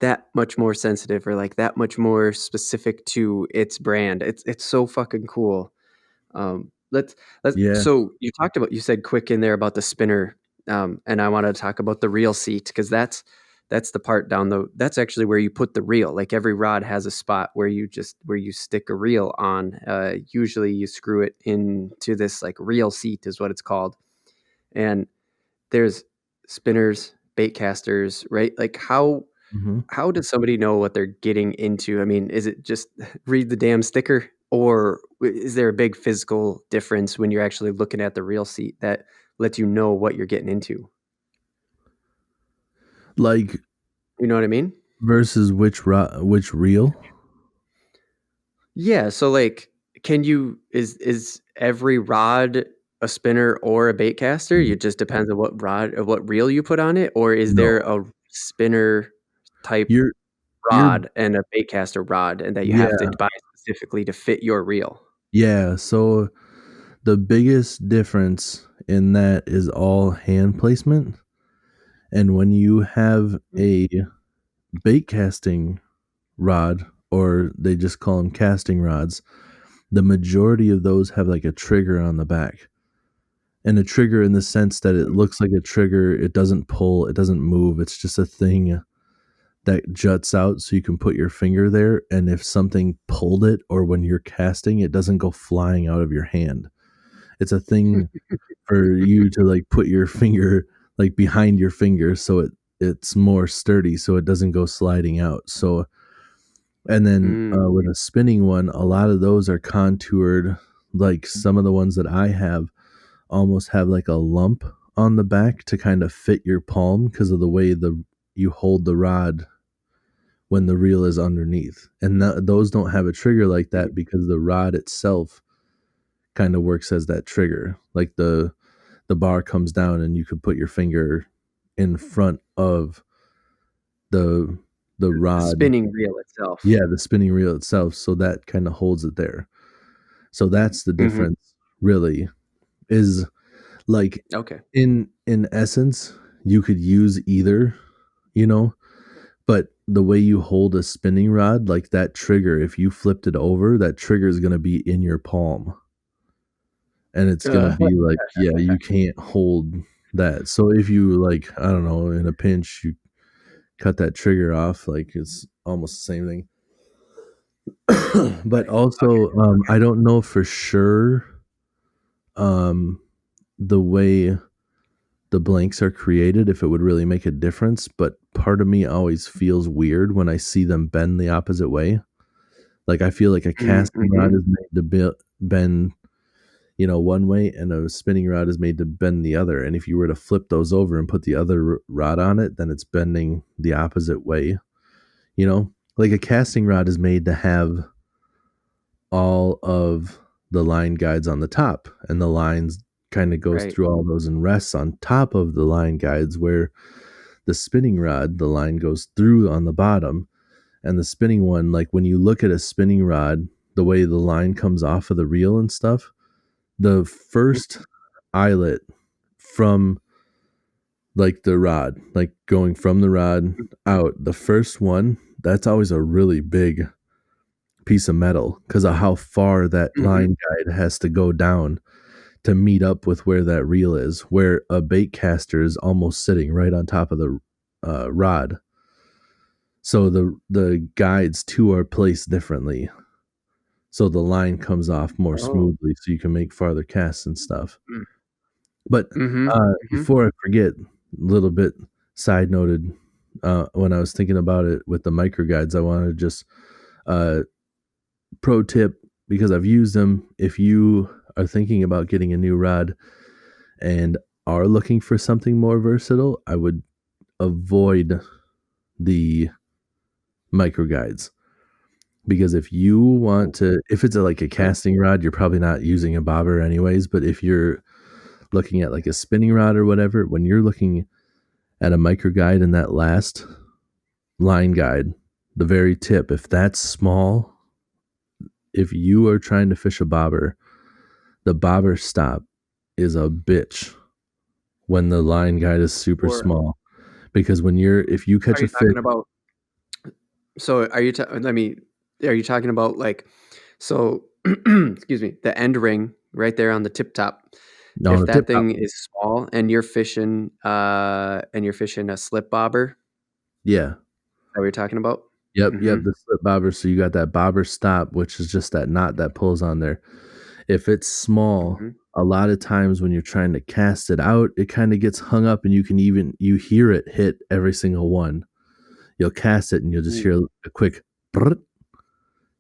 [SPEAKER 1] that much more sensitive or like that much more specific to its brand. It's so fucking cool. Let's
[SPEAKER 2] Yeah.
[SPEAKER 1] so you said quick in there about the spinner, and I wanted to talk about the reel seat because that's the part down the that's actually where you put the reel. Like every rod has a spot where you stick a reel on. Usually you screw it into this like reel seat is what it's called, and there's spinners, bait casters, right? Like
[SPEAKER 2] Mhm.
[SPEAKER 1] how does somebody know what they're getting into? I mean, is it just read the damn sticker, or is there a big physical difference when you're actually looking at the reel seat that lets you know what you're getting into?
[SPEAKER 2] Like,
[SPEAKER 1] You know what I mean?
[SPEAKER 2] versus which reel?
[SPEAKER 1] Yeah. So, like, can you is every rod a spinner or a bait caster?
[SPEAKER 2] Mm.
[SPEAKER 1] It just depends on what rod or what reel you put on it, or is
[SPEAKER 2] No.
[SPEAKER 1] there a spinner type
[SPEAKER 2] You're you're
[SPEAKER 1] rod and a bait caster rod, and that you have to
[SPEAKER 2] yeah.
[SPEAKER 1] buy specifically to fit your reel?
[SPEAKER 2] Yeah, so the biggest difference in that is all hand placement, and when you have a bait casting rod, or they just call them casting rods, the majority of those have, like, a trigger on the back, and a trigger in the sense that it looks like a trigger, it doesn't pull, it doesn't move, it's just a thing that juts out so you can put your finger there, and if something pulled it or when you're casting, it doesn't go flying out of your hand. It's a thing for you to, like, put your finger, like, behind your finger so it's more sturdy so it doesn't go sliding out. So and then,
[SPEAKER 1] Mm,
[SPEAKER 2] with a spinning one, a lot of those are contoured, like, some of the ones that I have almost have, like, a lump on the back to kind of fit your palm because of the way you hold the rod when the reel is underneath. And those don't have a trigger like
[SPEAKER 1] mm,
[SPEAKER 2] that because the rod itself kind of works as that trigger. Like the bar comes down and you could put your finger in front of the the
[SPEAKER 1] the
[SPEAKER 2] rod.
[SPEAKER 1] spinning reel itself.
[SPEAKER 2] Yeah, the spinning reel itself, so that kind of holds it there. So that's the
[SPEAKER 1] Mhm.
[SPEAKER 2] difference really is like
[SPEAKER 1] Okay.
[SPEAKER 2] in essence you could use either, you know, but the way you hold a spinning rod, like that trigger, if you flipped it over, that trigger is going to be in your palm and it's going to
[SPEAKER 1] Uh,
[SPEAKER 2] be like, yeah, you can't hold that. So if you, like, I don't know, in a pinch you cut that trigger off, like it's almost the same thing. But
[SPEAKER 1] right. Okay.
[SPEAKER 2] also, I don't know for sure, um, the way the blanks are created, if it would really make a difference. But part of me always feels weird when I see them bend the opposite way. Like I feel like a
[SPEAKER 1] Mm,
[SPEAKER 2] casting rod
[SPEAKER 1] mhm.
[SPEAKER 2] is made to bend, you know, one way, and a spinning rod is made to bend the other. And if you were to flip those over and put the other rod on it, then it's bending the opposite way. You know, like a casting rod is made to have all of the line guides on the top, and the lines kind of goes
[SPEAKER 1] Right.
[SPEAKER 2] through all those and rests on top of the line guides, where the spinning rod, the line goes through on the bottom. And the spinning one, like when you look at a spinning rod, the way the line comes off of the reel and stuff, the
[SPEAKER 1] Mhm.
[SPEAKER 2] first eyelet from like the rod, like going from the rod out, the first one, that's always a really big piece of metal because of how far that
[SPEAKER 1] Mhm.
[SPEAKER 2] line guide has to go down to meet up with where that reel is, where a bait caster is almost sitting right on top of the rod. So the guides too are placed differently. So the line comes off more
[SPEAKER 1] Oh.
[SPEAKER 2] smoothly so you can make farther casts and stuff.
[SPEAKER 1] Mm.
[SPEAKER 2] But
[SPEAKER 1] Mhm. Mhm.
[SPEAKER 2] before I forget, a little bit side noted, when I was thinking about it with the micro guides, I wanted to just uh, pro tip because I've used them. If you are thinking about getting a new rod and are looking for something more versatile, I would avoid the micro guides because if you want
[SPEAKER 1] Oh,
[SPEAKER 2] to, if it's like a
[SPEAKER 1] okay.
[SPEAKER 2] casting rod, you're probably not using a bobber anyways. But if you're looking at like a spinning rod or whatever, when you're looking at a micro guide and that last line guide, the very tip, if that's small, if you are trying to fish a bobber, the bobber stop is a bitch when the line guide is super
[SPEAKER 1] Or
[SPEAKER 2] small. Because when you're, if you
[SPEAKER 1] are
[SPEAKER 2] catch a
[SPEAKER 1] you
[SPEAKER 2] fish,
[SPEAKER 1] talking about so are you let me are you talking about like so excuse me, the end ring right there on the tip top.
[SPEAKER 2] on
[SPEAKER 1] If
[SPEAKER 2] a tip
[SPEAKER 1] that
[SPEAKER 2] top,
[SPEAKER 1] thing is small and you're fishing a slip bobber,
[SPEAKER 2] yeah,
[SPEAKER 1] that what you're talking about?
[SPEAKER 2] yep,
[SPEAKER 1] Mhm.
[SPEAKER 2] the slip bobber. So you got that bobber stop, which is just that knot that pulls on there. If it's small,
[SPEAKER 1] Mhm.
[SPEAKER 2] a lot of times when you're trying to cast it out, it kind of gets hung up, and you can even you hear it hit every single one. You'll cast it, and you'll just
[SPEAKER 1] Mm.
[SPEAKER 2] hear a quick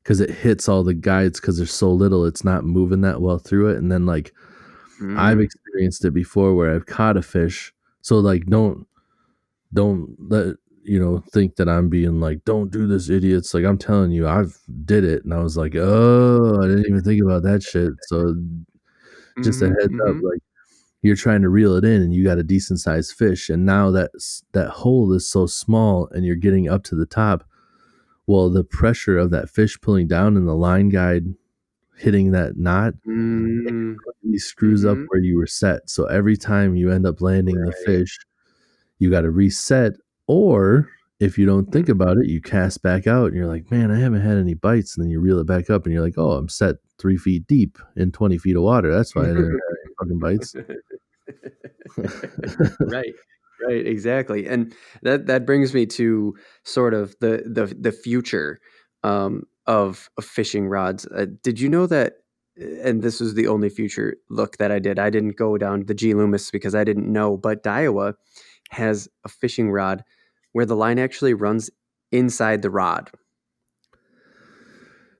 [SPEAKER 2] because it hits all the guides because there's so little, it's not moving that well through it. And then like I've
[SPEAKER 1] Mhm.
[SPEAKER 2] experienced it before where I've caught a fish. So like don't let think that I'm being like, don't do this, idiots. Like I'm telling you, I've did it and I was like, oh, I didn't even think about that shit. So just a
[SPEAKER 1] Mhm.
[SPEAKER 2] heads up,
[SPEAKER 1] Mhm.
[SPEAKER 2] like you're trying to reel it in and you got a decent sized fish, and now that hole is so small and you're getting up to the top. Well, the pressure of that fish pulling down and the line guide hitting that knot, it
[SPEAKER 1] Mm.
[SPEAKER 2] completely screws up
[SPEAKER 1] Mhm.
[SPEAKER 2] where you were set. So every time you end up landing the
[SPEAKER 1] Right.
[SPEAKER 2] fish, you got to reset. Or if you don't think about it, you cast back out and you're like, man, I haven't had any bites. And then you reel it back up and you're like, oh, I'm set 3 feet deep in 20 feet of water. That's why I didn't have any fucking bites.
[SPEAKER 1] Right, right, exactly, and that brings me to sort of the future, of fishing rods. Did you know that and this was the only future look that I did. I didn't go down the GLoomis because I didn't know, but Daiwa has a fishing rod where the line actually runs inside the rod,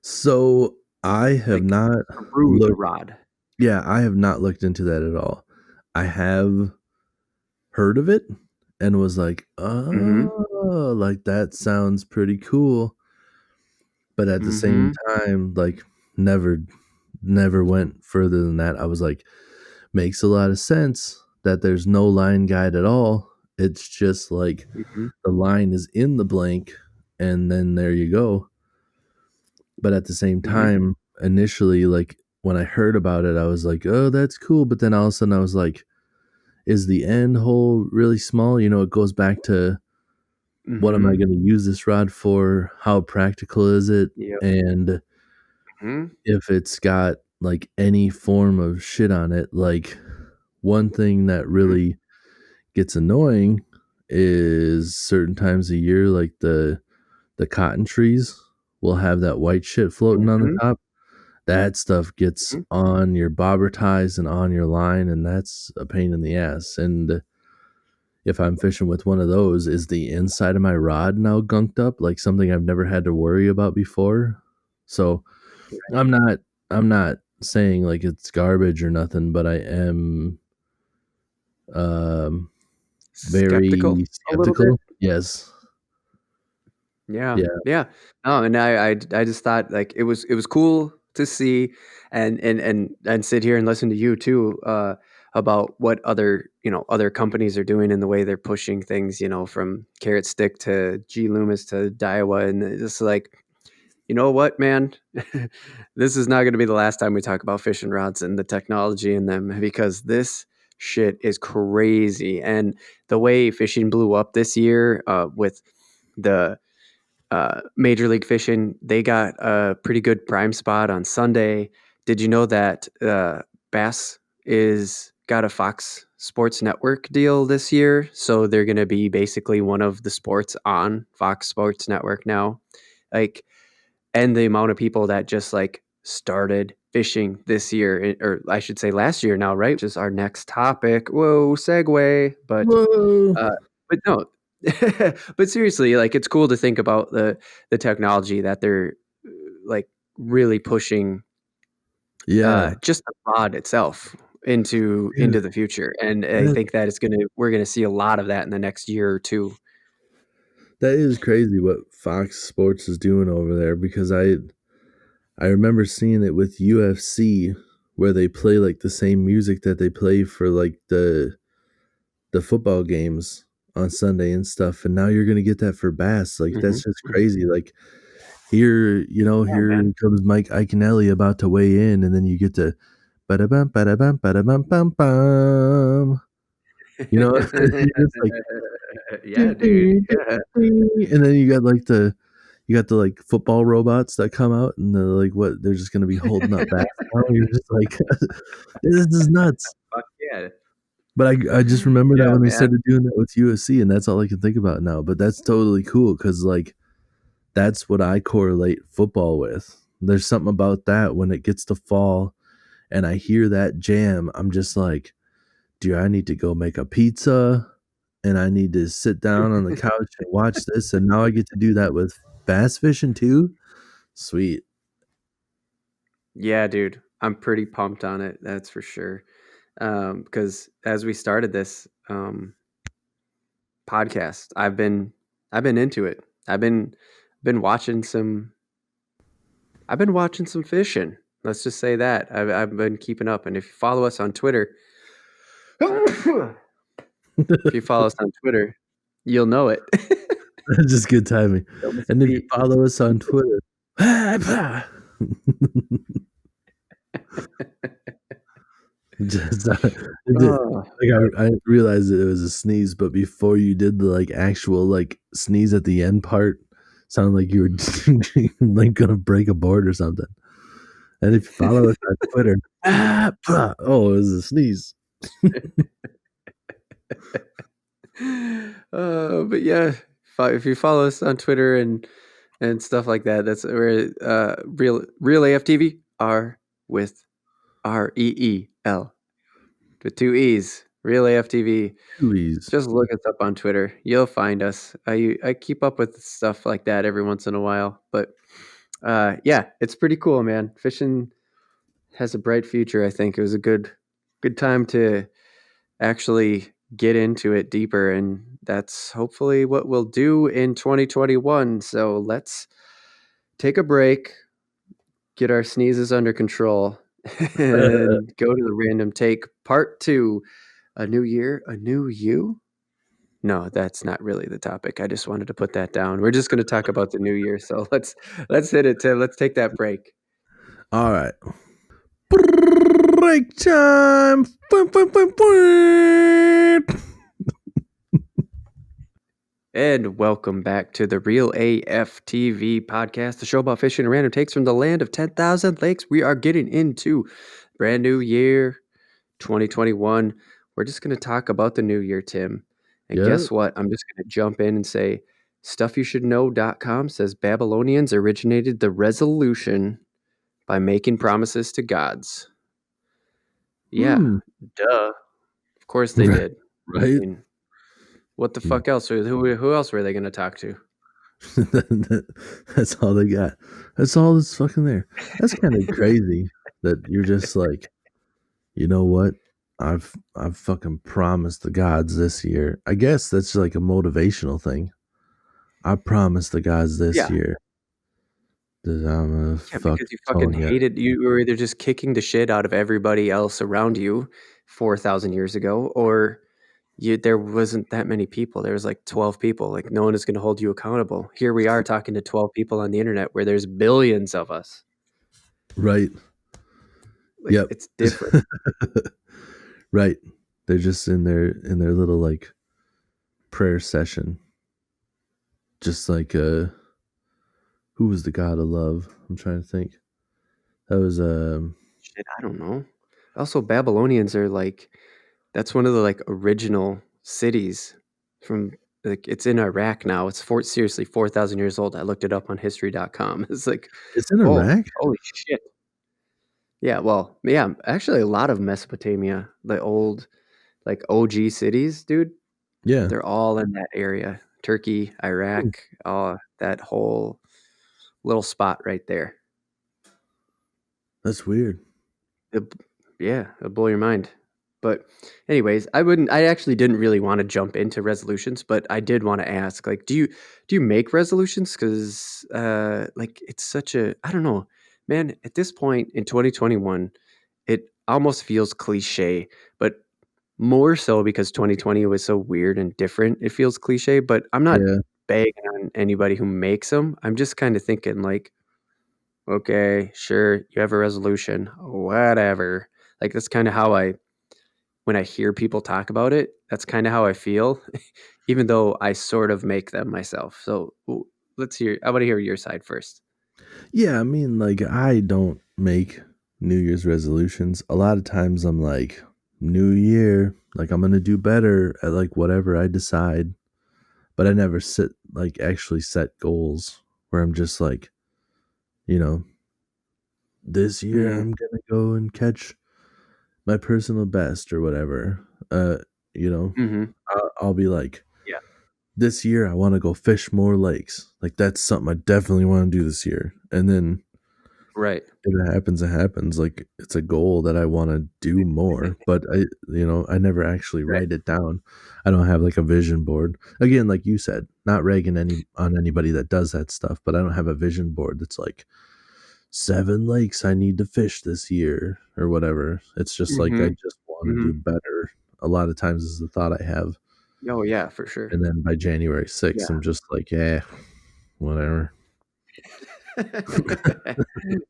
[SPEAKER 2] So I have
[SPEAKER 1] like,
[SPEAKER 2] not
[SPEAKER 1] through the
[SPEAKER 2] looked,
[SPEAKER 1] rod.
[SPEAKER 2] yeah, I have not looked into that at all. I have heard of it and was like,
[SPEAKER 1] Mhm,
[SPEAKER 2] oh, like that sounds pretty cool. But at the same
[SPEAKER 1] mhm,
[SPEAKER 2] time, like never never went further than that. I was like, makes a lot of sense that there's no line guide at all. It's just like
[SPEAKER 1] mhm,
[SPEAKER 2] the line is in the blank and then there you go. But at the same
[SPEAKER 1] mhm,
[SPEAKER 2] time, initially, like when I heard about it, I was like, oh, that's cool. But then all of a sudden I was like, is the end hole really small? It goes back to what am I
[SPEAKER 1] mhm,
[SPEAKER 2] going to use this rod for? How practical is it?
[SPEAKER 1] yep,
[SPEAKER 2] And
[SPEAKER 1] mhm,
[SPEAKER 2] if it's got like any form of shit on it, like one thing that
[SPEAKER 1] mhm,
[SPEAKER 2] really gets annoying is certain times a year, like the cotton trees will have that white shit floating on the
[SPEAKER 1] mhm,
[SPEAKER 2] top. That stuff gets
[SPEAKER 1] mhm.
[SPEAKER 2] on your bobber ties and on your line, and that's a pain in the ass. And if I'm fishing with one of those, is the inside of my rod now gunked up like something I've never had to worry about before? So I'm not I'm not saying like it's garbage or nothing, but I am um
[SPEAKER 1] Skeptical
[SPEAKER 2] very
[SPEAKER 1] a little bit?
[SPEAKER 2] skeptical. Yes.
[SPEAKER 1] Yeah,
[SPEAKER 2] Yeah.
[SPEAKER 1] yeah. No, and I just thought, like, it was cool to see and sit here and listen to you too, about what other companies are doing and the way they're pushing things, from Carrot Stick to GLoomis to Daiwa, and it's just like, you know what, man? This is not gonna be the last time we talk about fishing rods and the technology in them because this shit is crazy, and the way fishing blew up this year, with the Major League Fishing, they got a pretty good prime spot on Sunday. Did you know that Bass is got a Fox Sports Network deal this year? So they're going to be basically one of the sports on Fox Sports Network now. Like, and the amount of people that just like started fishing this year, or I should say last year now, right? Which is our next topic. Whoa, segue.
[SPEAKER 2] Whoa.
[SPEAKER 1] Uh, but no, but seriously, like it's cool to think about the technology that they're like really pushing,
[SPEAKER 2] Yeah.
[SPEAKER 1] just the rod itself into
[SPEAKER 2] Dude,
[SPEAKER 1] the future, and I
[SPEAKER 2] that
[SPEAKER 1] think that we're gonna see a lot of that in the next year or two.
[SPEAKER 2] That is crazy what Fox Sports is doing over there because I remember seeing it with UFC where they play like the same music that they play for like the football games on Sunday and stuff, and now you're gonna get that for Bass. Like
[SPEAKER 1] Mhm,
[SPEAKER 2] that's just
[SPEAKER 1] mhm.
[SPEAKER 2] crazy. Like here,
[SPEAKER 1] Yeah,
[SPEAKER 2] here
[SPEAKER 1] man.
[SPEAKER 2] comes Mike Iaconelli about to weigh in, and then you get to ba bum bum bum. You're just like
[SPEAKER 1] Yeah,
[SPEAKER 2] "Doo,
[SPEAKER 1] dude.
[SPEAKER 2] doo, doo,
[SPEAKER 1] Yeah.
[SPEAKER 2] doo," and then you got the like football robots that come out and they're like what they're just gonna be holding up Bass now. You're just like this is nuts.
[SPEAKER 1] Fuck yeah.
[SPEAKER 2] But I just remember that
[SPEAKER 1] Yeah,
[SPEAKER 2] when they
[SPEAKER 1] man.
[SPEAKER 2] started doing that with UFC, and that's all I can think about now. But that's totally cool because like that's what I correlate football with. There's something about that when it gets to fall and I hear that jam, I'm just like, do I need to go make a pizza? And I need to sit down on the couch and watch this. And now I get to do that with bass fishing too. Sweet.
[SPEAKER 1] Yeah, dude. I'm pretty pumped on it, that's for sure. Because as we started this, podcast, I've been into it. Been watching some I've been watching some fishing. Let's just say that. I've been keeping up, and if you follow us on Twitter if you follow us on Twitter, you'll know it.
[SPEAKER 2] Just good timing.
[SPEAKER 1] You'll just
[SPEAKER 2] And if you
[SPEAKER 1] see.
[SPEAKER 2] follow us on Twitter, just
[SPEAKER 1] Oh,
[SPEAKER 2] like I realized that it was a sneeze, but before you did the like actual like sneeze at the end part, sounded like you were like gonna break a board or something. And if you follow us on Twitter, oh, it was a sneeze.
[SPEAKER 1] but yeah, if you follow us on Twitter and stuff like that, that's where real AFTV are with REEL with two E's. Real AFTV.
[SPEAKER 2] Please.
[SPEAKER 1] Just look us up on Twitter. You'll find us. I keep up with stuff like that every once in a while, but yeah, it's pretty cool, man. Fishing has a bright future. I think it was a good time to actually get into it deeper, and that's hopefully what we'll do in 2021. So let's take a break, get our sneezes under control, and go to the random take part two. A new year, a new you. No, that's not really the topic. I just wanted to put that down. We're just going to talk about the new year. So let's hit it, Tim. Let's take that break.
[SPEAKER 2] All right. Break time.
[SPEAKER 1] And welcome back to the Real AF TV podcast, the show about fishing and random takes from the land of 10,000 lakes. We are getting into brand new year 2021. We're just going to talk about the new year, Tim. And
[SPEAKER 2] Yeah.
[SPEAKER 1] guess what? I'm just going to jump in and say stuffyoushouldknow.com says Babylonians originated the resolution by making promises to gods. Yeah,
[SPEAKER 2] Hmm.
[SPEAKER 1] duh. Of course they did. I
[SPEAKER 2] Right.
[SPEAKER 1] mean, what the fuck else? Who else were they going to talk to?
[SPEAKER 2] That's all they got. That's all that's fucking there. That's kind of crazy that you're just like, you know what? I've fucking promised the gods this year. I guess that's like a motivational thing. I promised the gods this
[SPEAKER 1] Yeah.
[SPEAKER 2] year that I'm gonna
[SPEAKER 1] Yeah,
[SPEAKER 2] fuck
[SPEAKER 1] because you fucking
[SPEAKER 2] Tonya.
[SPEAKER 1] hated you were either just kicking the shit out of everybody else around you 4,000 years ago, or there wasn't that many people. There was like 12 people. Like no one is going to hold you accountable. Here we are talking to 12 people on the internet where there's billions of us.
[SPEAKER 2] Right.
[SPEAKER 1] Like
[SPEAKER 2] Yep.
[SPEAKER 1] it's different.
[SPEAKER 2] Right. They're just in their little like prayer session. Just like who was the god of love? I'm trying to think. That was
[SPEAKER 1] Shit, I don't know. Also, Babylonians are like that's one of the like original cities from like it's in Iraq now. It's seriously 4,000 years old. I looked it up on history.com. It's like,
[SPEAKER 2] it's in
[SPEAKER 1] oh,
[SPEAKER 2] Iraq?
[SPEAKER 1] holy shit. Yeah, well, yeah, actually a lot of Mesopotamia, the old like OG cities, dude,
[SPEAKER 2] Yeah.
[SPEAKER 1] they're all in that area. Turkey,
[SPEAKER 2] Hmm,
[SPEAKER 1] Iraq, that whole little spot right there.
[SPEAKER 2] that's weird.
[SPEAKER 1] It, yeah, it'll blow your mind. But anyways, I actually didn't really want to jump into resolutions, but I did want to ask, like, do you make resolutions? Because like it's such a, I don't know, man. At this point in 2021, it almost feels cliche, but more so because 2020 was so weird and different. It feels cliche, but I'm not
[SPEAKER 2] Yeah.
[SPEAKER 1] bagging on anybody who makes them. I'm just kind of thinking like, okay, sure, you have a resolution, whatever. Like that's kind of how I when I hear people talk about it, that's kind of how I feel, even though I sort of make them myself. So let's hear. I want to hear your side first.
[SPEAKER 2] Yeah, I mean, like, I don't make New Year's resolutions. A lot of times I'm like, "New year, like, I'm gonna do better at, like, whatever I decide," but I never actually set goals where I'm just like, you know, "This year
[SPEAKER 1] Hmm.
[SPEAKER 2] I'm gonna go and catch my personal best," or whatever. You know,
[SPEAKER 1] Hmm.
[SPEAKER 2] I'll be like,
[SPEAKER 1] Yeah.
[SPEAKER 2] "This year I wanna go fish more lakes." Like, that's something I definitely wanna do this year, and then
[SPEAKER 1] Right.
[SPEAKER 2] if it happens, it happens. Like, it's a goal that I wanna do more, but I never actually
[SPEAKER 1] Right.
[SPEAKER 2] write it down. I don't have, like, a vision board. Again, like you said, not ragging on anybody that does that stuff, but I don't have a vision board that's like, 7 lakes I need to fish this year or whatever. It's just like, I
[SPEAKER 1] Hmm.
[SPEAKER 2] just wanna
[SPEAKER 1] Hmm.
[SPEAKER 2] do better. A lot of times is the thought I have,
[SPEAKER 1] Oh yeah, for sure.
[SPEAKER 2] and then by January 6th,
[SPEAKER 1] Yeah.
[SPEAKER 2] I'm just like, "Eh, whatever."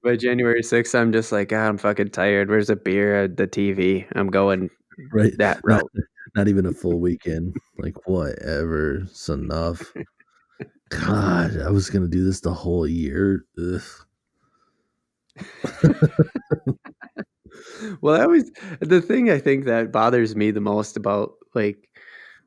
[SPEAKER 1] By January 6th, I'm just like, "Ah, I'm fucking tired. Where's a beer at the TV? I'm going
[SPEAKER 2] Right?
[SPEAKER 1] that
[SPEAKER 2] Not
[SPEAKER 1] route."
[SPEAKER 2] not even a full weekend. Like, whatever, it's enough. God, I was gonna do this the whole year. Ugh.
[SPEAKER 1] Well, that was the thing I think that bothers me the most about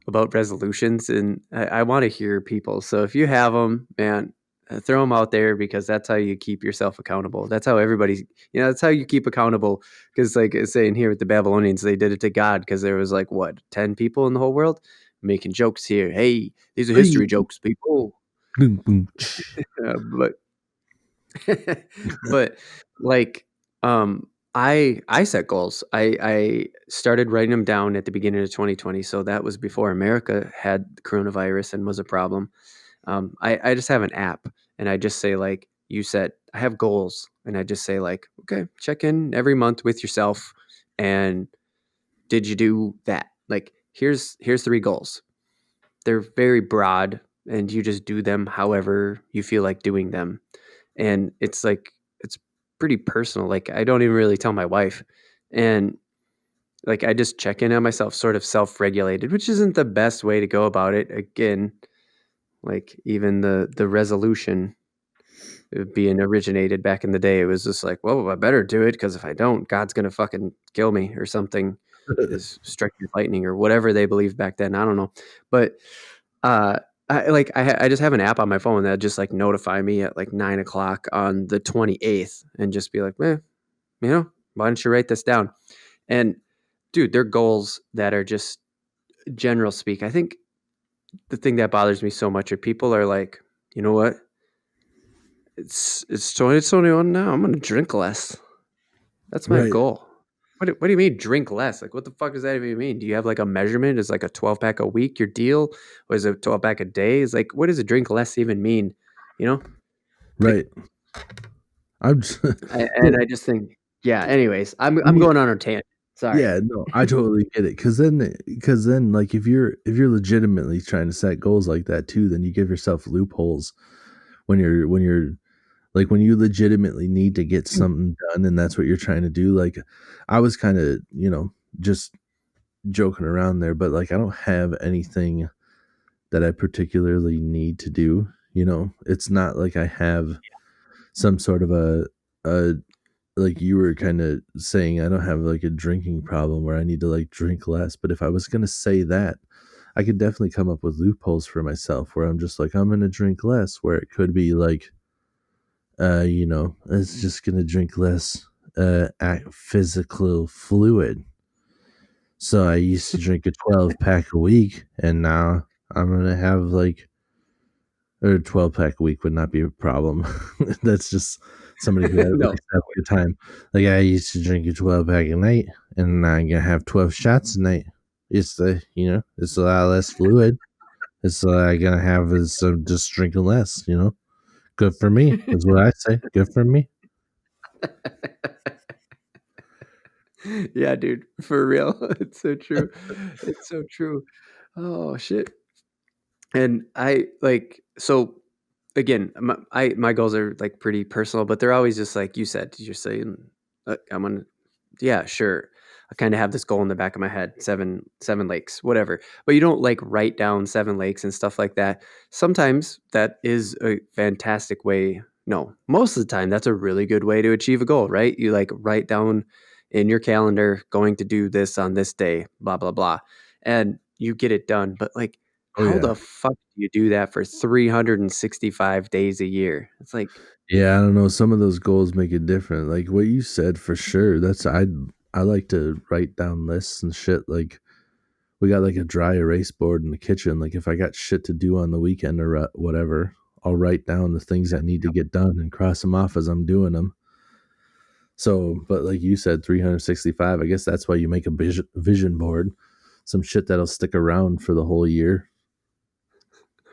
[SPEAKER 1] about resolutions, and I want to hear people. So if you have them, man, throw them out there because that's how you keep yourself accountable. That's how everybody's, that's how you keep accountable. Because like it's saying here with the Babylonians, they did it to God because there was like what 10 people in the whole world making jokes here. Hey, these are
[SPEAKER 2] Hey,
[SPEAKER 1] history jokes, people.
[SPEAKER 2] boom, boom.
[SPEAKER 1] But but like I set goals. I started writing them down at the beginning of 2020, so that was before America had coronavirus and was a problem. I just have an app and I just say like you said I have goals and I just say like okay, check in every month with yourself and did you do that? Like here's 3 goals. They're very broad and you just do them however you feel like doing them, and it's like it's pretty personal. Like I don't even really tell my wife, and like I just check in on myself, sort of self-regulated, which isn't the best way to go about it. Again, like even the resolution being originated back in the day, it was just like, well, I better do it because if I don't, God's gonna fucking kill me or something. Is strike me with lightning or whatever they believed back then. I don't know, but uh, I just have an app on my phone that just like notify me at like 9 o'clock on the 28th and just be like, man, why don't you write this down? And dude, they're goals that are just general speak. I think the thing that bothers me so much are people are like, you know what? It's 2021 now. I'm gonna drink less. That's my
[SPEAKER 2] Right,
[SPEAKER 1] goal. What do you mean drink less? Like what the fuck does that even mean? Do you have like a measurement? Is like a 12 pack a week your deal? Or is it 12 pack a day? Is like what does a drink less even mean? You know? Like
[SPEAKER 2] right. I'm just
[SPEAKER 1] and I just think yeah, anyways,
[SPEAKER 2] I
[SPEAKER 1] I'm
[SPEAKER 2] mean,
[SPEAKER 1] going on a tangent. Sorry.
[SPEAKER 2] yeah, no, I totally get it. Cause then, like, if you're legitimately trying to set goals like that too, then you give yourself loopholes when you're like, when you legitimately need to get something done and that's what you're trying to do. Like, I was kinda, just joking around there, but, like, I don't have anything that I particularly need to do, you know? It's not like I have some sort of a like you were kinda saying, I don't have, like, a drinking problem where I need to, like, drink less, but if I was gonna say that, I could definitely come up with loopholes for myself where I'm just like, "I'm gonna drink less," where it could be like, "It's just gonna drink less, physical fluid." So I used to drink a 12 pack a week, and now I'm gonna have, like or a 12 pack a week would not be a problem. That's just somebody who
[SPEAKER 1] No.
[SPEAKER 2] likes to have a good time. Like I used to drink a 12 pack a night, and I'm gonna have 12 shots a night. It's it's a lot less fluid. It's gonna have is just drinking less. Good for me is what I say. Good for me.
[SPEAKER 1] Yeah, dude, for real. It's so true. It's so true. Oh shit. And I like so again, my goals are like pretty personal, but they're always just like you said. You're saying, I'm gonna, yeah, sure. I kind of have this goal in the back of my head, seven lakes, whatever. But you don't like write down seven lakes and stuff like that. Sometimes that is a fantastic way. No, most of the time that's a really good way to achieve a goal, right? You like write down in your calendar going to do this on this day, blah blah blah, and you get it done. But like,
[SPEAKER 2] Oh
[SPEAKER 1] how
[SPEAKER 2] yeah,
[SPEAKER 1] the fuck do you do that for 365 days a year? It's like,
[SPEAKER 2] yeah. I don't know. Some of those goals make it different. Like what you said for sure. I like to write down lists and shit. Like we got like a dry erase board in the kitchen. Like if I got shit to do on the weekend or whatever, I'll write down the things that need to get done and cross them off as I'm doing them. So, but like you said, 365. I guess that's why you make a vision board, some shit that'll stick around for the whole year.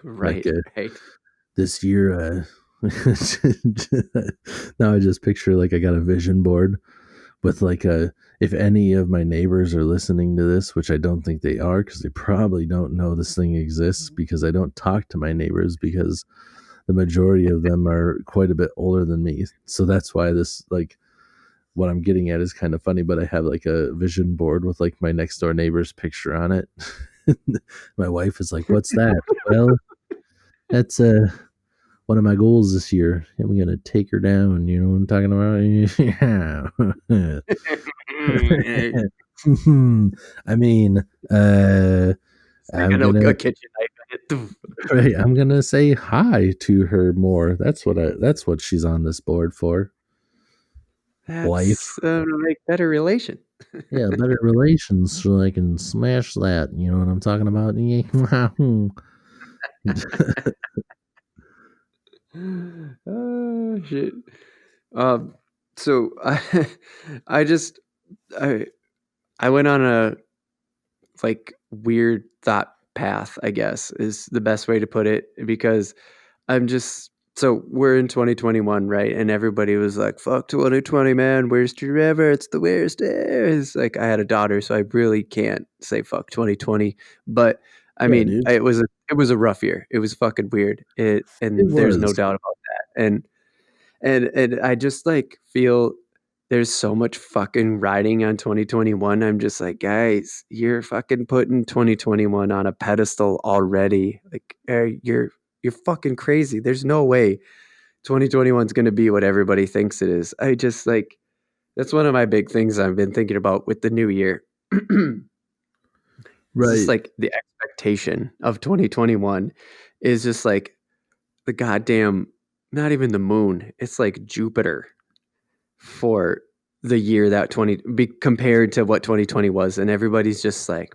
[SPEAKER 2] Like
[SPEAKER 1] right, right.
[SPEAKER 2] this year, now I just picture like I got a vision board with like a, if any of my neighbors are listening to this, which I don't think they are because they probably don't know this thing exists because I don't talk to my neighbors because the majority of them are quite a bit older than me. So that's why this, like, what I'm getting at is kind of funny, but I have like a vision board with like my next door neighbor's picture on it. My wife is like, "What's that?" Well, that's one of my goals this year. And we're gonna take her down. You know what I'm talking about?
[SPEAKER 1] Mm,
[SPEAKER 2] Yeah. I mean,
[SPEAKER 1] Stick
[SPEAKER 2] I'm
[SPEAKER 1] a
[SPEAKER 2] gonna
[SPEAKER 1] kitchen knife in it.
[SPEAKER 2] right. I'm gonna say hi to her more. That's what she's on this board for. Wife.
[SPEAKER 1] That's make better relation.
[SPEAKER 2] Yeah, better relations so I can smash that. You know what I'm talking about?
[SPEAKER 1] Oh shit. Um, so I just I I went on a like weird thought path, I guess is the best way to put it because I'm just so we're in 2021, right? And everybody was like, "Fuck 2020, man, worst year ever. It's the worst." It's like I had a daughter, so I really can't say fuck 2020. But I
[SPEAKER 2] Yeah,
[SPEAKER 1] mean,
[SPEAKER 2] dude.
[SPEAKER 1] it was a rough year. It was fucking weird. It
[SPEAKER 2] It
[SPEAKER 1] and there's no
[SPEAKER 2] was.
[SPEAKER 1] doubt about that. And I just like feel there's so much fucking riding on 2021. I'm just like, guys, you're fucking putting 2021 on a pedestal already. Like, you're fucking crazy. There's no way 2021 is going to be what everybody thinks it is. I just like that's one of my big things I've been thinking about with the new year. It's just
[SPEAKER 2] Right.
[SPEAKER 1] like the expectation of 2021 is just like the goddamn not even the moon. It's like Jupiter for the year that 20 be compared to what 2020 was, and everybody's just like,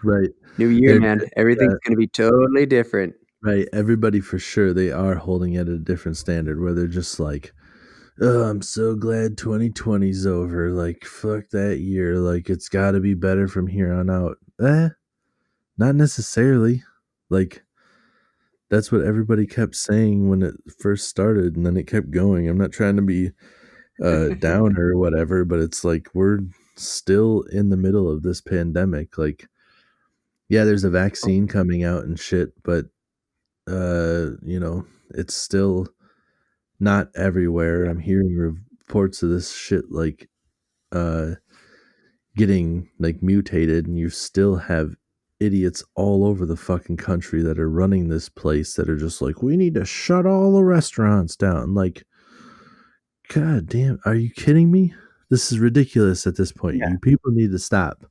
[SPEAKER 2] Right.
[SPEAKER 1] new year,
[SPEAKER 2] They're
[SPEAKER 1] man, everything's
[SPEAKER 2] yeah,
[SPEAKER 1] gonna be totally different.
[SPEAKER 2] right. Everybody for sure they are holding it at a different standard where they're just like, "Oh, I'm so glad 2020's over. Like, fuck that year. Like, it's got to be better from here on out." Not necessarily. Like, that's what everybody kept saying when it first started, and then it kept going. I'm not trying to be downer or whatever, but it's like we're still in the middle of this pandemic. Like, yeah, there's a vaccine coming out and shit, but it's still not everywhere. I'm hearing reports of this shit like uh getting like mutated, and you still have idiots all over the fucking country that are running this place that are just like, we need to shut all the restaurants down. Like, god damn, are you kidding me? This is ridiculous at this point.
[SPEAKER 1] Yeah,
[SPEAKER 2] You people need to stop.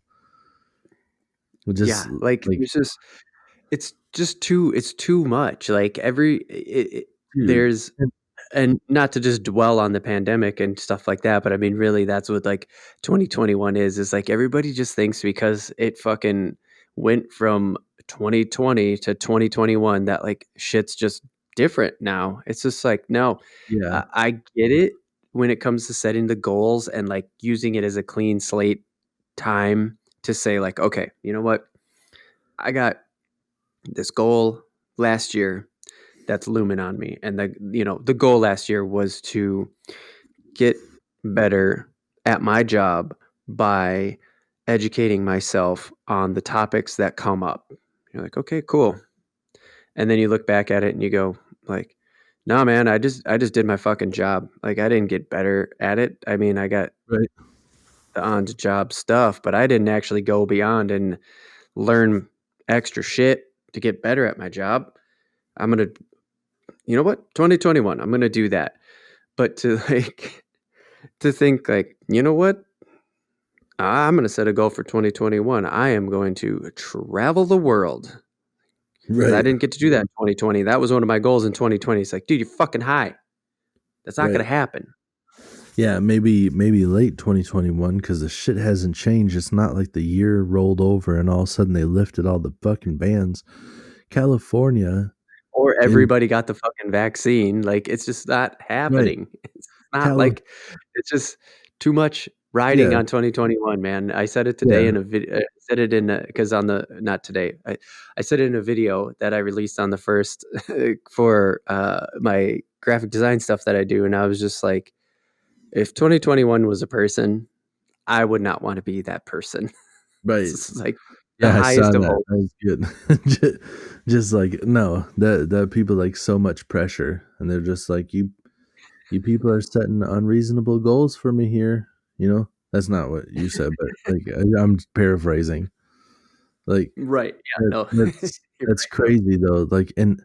[SPEAKER 1] yeah,
[SPEAKER 2] Just
[SPEAKER 1] like,
[SPEAKER 2] like,
[SPEAKER 1] there's just it's too much, like,
[SPEAKER 2] dude.
[SPEAKER 1] there's and not to just dwell on the pandemic and stuff like that, but I mean, really, that's what, like, 2021 is, like, everybody just thinks because it fucking went from 2020 to 2021 that, like, shit's just different now. It's just like, no,
[SPEAKER 2] Yeah.
[SPEAKER 1] I get it when it comes to setting the goals and like using it as a clean slate time to say like, okay, you know what? I got this goal last year that's looming on me. And the goal last year was to get better at my job by educating myself on the topics that come up. You're like, okay, cool. And then you look back at it and you go like, "No, man, I just did my fucking job. Like I didn't get better at it. I mean, I got
[SPEAKER 2] Right.
[SPEAKER 1] the on job stuff, but I didn't actually go beyond and learn extra shit to get better at my job. I'm going to you know what? 2021, I'm going to do that." But to like to think like, "You know what? I'm going to set a goal for 2021. I am going to travel the world." Because I
[SPEAKER 2] Right.
[SPEAKER 1] didn't get to do that in 2020. That was one of my goals in 2020. It's like, dude, you're fucking high. That's not
[SPEAKER 2] Right.
[SPEAKER 1] gonna happen.
[SPEAKER 2] Yeah, maybe late 2021 because the shit hasn't changed. It's not like the year rolled over and all of a sudden they lifted all the fucking bans. California
[SPEAKER 1] Or
[SPEAKER 2] is
[SPEAKER 1] everybody got the fucking vaccine. Like, it's just not
[SPEAKER 2] right.
[SPEAKER 1] happening. It's not
[SPEAKER 2] Cali
[SPEAKER 1] like it's just too much riding
[SPEAKER 2] yeah,
[SPEAKER 1] on 2021, man. I said it today
[SPEAKER 2] yeah,
[SPEAKER 1] in a video. I said it in because on the not today. I said it in a video that I released on the first for my graphic design stuff that I do, and I was just like, if 2021 was a person, I would not want to be that person. It's
[SPEAKER 2] right.
[SPEAKER 1] just like the
[SPEAKER 2] Yeah, I saw
[SPEAKER 1] highest of
[SPEAKER 2] that.
[SPEAKER 1] hopes.
[SPEAKER 2] That was good. Just like no, that people like so much pressure, and they're just like you people are setting unreasonable goals for me here. You know, that's not what you said, but like I'm paraphrasing. Like
[SPEAKER 1] Right. Yeah.
[SPEAKER 2] that,
[SPEAKER 1] No. You're
[SPEAKER 2] that's
[SPEAKER 1] right though.
[SPEAKER 2] crazy though. Like and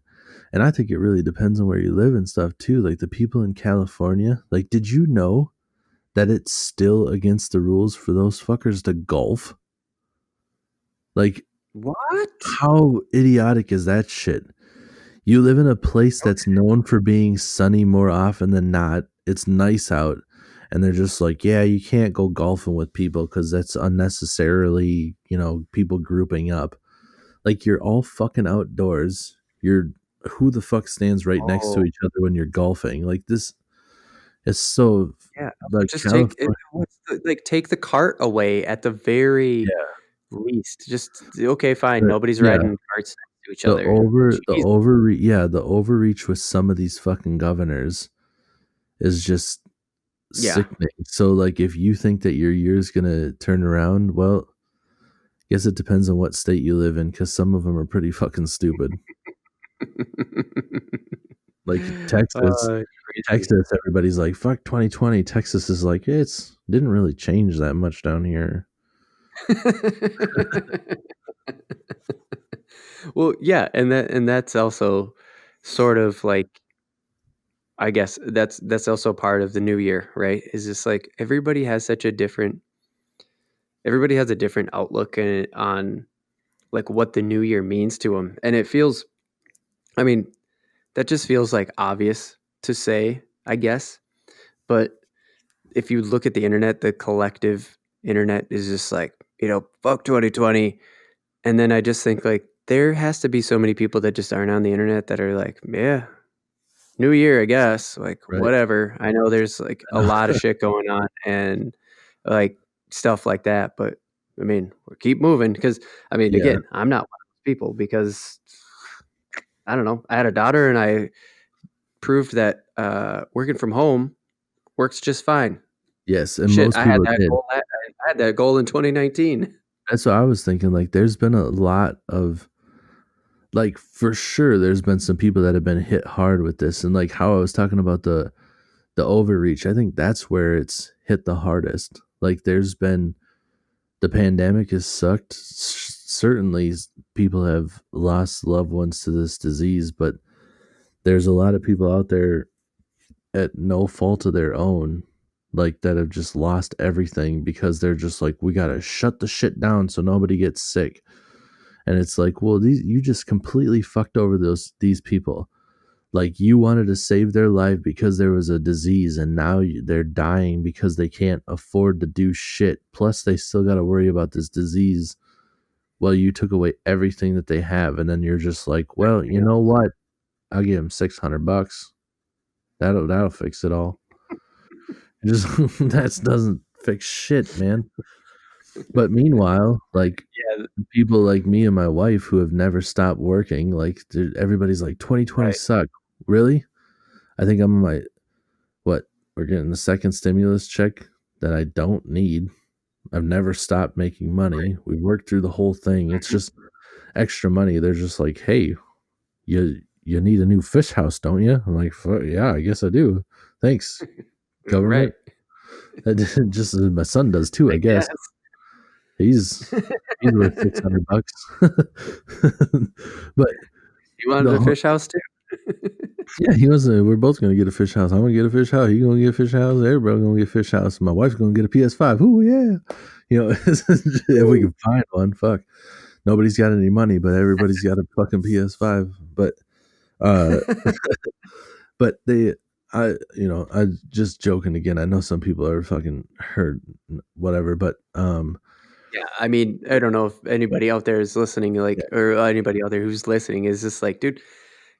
[SPEAKER 2] I think it really depends on where you live and stuff too. Like the people in California, like did you know that it's still against the rules for those fuckers to golf? Like
[SPEAKER 1] What?
[SPEAKER 2] how idiotic is that shit? You live in a place that's
[SPEAKER 1] Okay.
[SPEAKER 2] known for being sunny more often than not. It's nice out. And they're just like, yeah, you can't go golfing with people because that's unnecessarily, people grouping up. Like you're all fucking outdoors. You're who the fuck stands right next to
[SPEAKER 1] Oh,
[SPEAKER 2] each other when you're golfing? Like this is so
[SPEAKER 1] yeah. Also,
[SPEAKER 2] like
[SPEAKER 1] just take it.
[SPEAKER 2] California.
[SPEAKER 1] What's like take the cart away at the very
[SPEAKER 2] Yeah,
[SPEAKER 1] least. Just okay, fine.
[SPEAKER 2] but
[SPEAKER 1] Nobody's
[SPEAKER 2] yeah,
[SPEAKER 1] riding carts next to each other. Jeez.
[SPEAKER 2] the overreach with some of these fucking governors is just
[SPEAKER 1] Yeah.
[SPEAKER 2] sickening. So like if you think that your year's gonna turn around, well, guess it depends on what state you live in because some of them are pretty fucking stupid. Like
[SPEAKER 1] It's crazy.
[SPEAKER 2] Texas, everybody's like, fuck 2020. Texas is like, it's didn't really change that much down here.
[SPEAKER 1] Well, yeah, and that's also sort of like I guess that's also part of the new year, right? Is just like everybody has a different outlook on like what the new year means to them, and it feels, I mean, that just feels like obvious to say, I guess, but if you look at the internet, the collective internet is just like, fuck 2020. And then I just think like there has to be so many people that just aren't on the internet that are like, yeah, new year, I guess. Like,
[SPEAKER 2] Right.
[SPEAKER 1] whatever. I know there's like a lot of shit going on and like stuff like that. But I mean, we keep moving because I mean,
[SPEAKER 2] Yeah.
[SPEAKER 1] again, I'm not one of those people because I don't know. I had a daughter and I proved that working from home works just fine.
[SPEAKER 2] Yes. And
[SPEAKER 1] Shit,
[SPEAKER 2] most people did.
[SPEAKER 1] I had that goal in 2019.
[SPEAKER 2] That's what I was thinking. Like, there's been a lot of, like, for sure, there's been some people that have been hit hard with this. And, like, how I was talking about the overreach, I think that's where it's hit the hardest. Like, there's been, the pandemic has sucked. Certainly, people have lost loved ones to this disease, but there's a lot of people out there at no fault of their own, like that have just lost everything because they're just like, we gotta shut the shit down so nobody gets sick. And it's like, well, you just completely fucked over these people. Like you wanted to save their life because there was a disease, and now they're dying because they can't afford to do shit. Plus, they still got to worry about this disease. Well, you took away everything that they have, and then you're just like, well, you
[SPEAKER 1] Everything
[SPEAKER 2] know
[SPEAKER 1] else.
[SPEAKER 2] what? I'll give him $600. That'll fix it all. It just that doesn't fix shit, man. But meanwhile, like
[SPEAKER 1] Yeah,
[SPEAKER 2] people like me and my wife who have never stopped working, like everybody's like 2020
[SPEAKER 1] right.
[SPEAKER 2] sucked. Really? I think I'm on my what? We're getting the second stimulus check that I don't need. I've never stopped making money. We worked through the whole thing. It's just extra money. They're just like, "Hey, you need a new fish house, don't you?" I'm like, "Yeah, I guess I do. Thanks,
[SPEAKER 1] Right.
[SPEAKER 2] government." That just my son does too,
[SPEAKER 1] I
[SPEAKER 2] I guess.
[SPEAKER 1] guess.
[SPEAKER 2] He's he's worth $600. But
[SPEAKER 1] You wanted
[SPEAKER 2] the
[SPEAKER 1] a fish house too?
[SPEAKER 2] yeah, he was. We're both gonna get a fish house. I'm gonna get a fish house. You gonna get a fish house. Everybody gonna get a fish house. My wife's gonna get a PS5. Ooh yeah, if we
[SPEAKER 1] Woo.
[SPEAKER 2] can find one. Fuck, nobody's got any money, but everybody's got a fucking PS5. Uh, but I just joking again. I know some people are fucking hurt, whatever. But
[SPEAKER 1] Yeah, I mean, I don't know if anybody out there is listening,
[SPEAKER 2] yeah,
[SPEAKER 1] like, or anybody out there who's listening is just like, dude,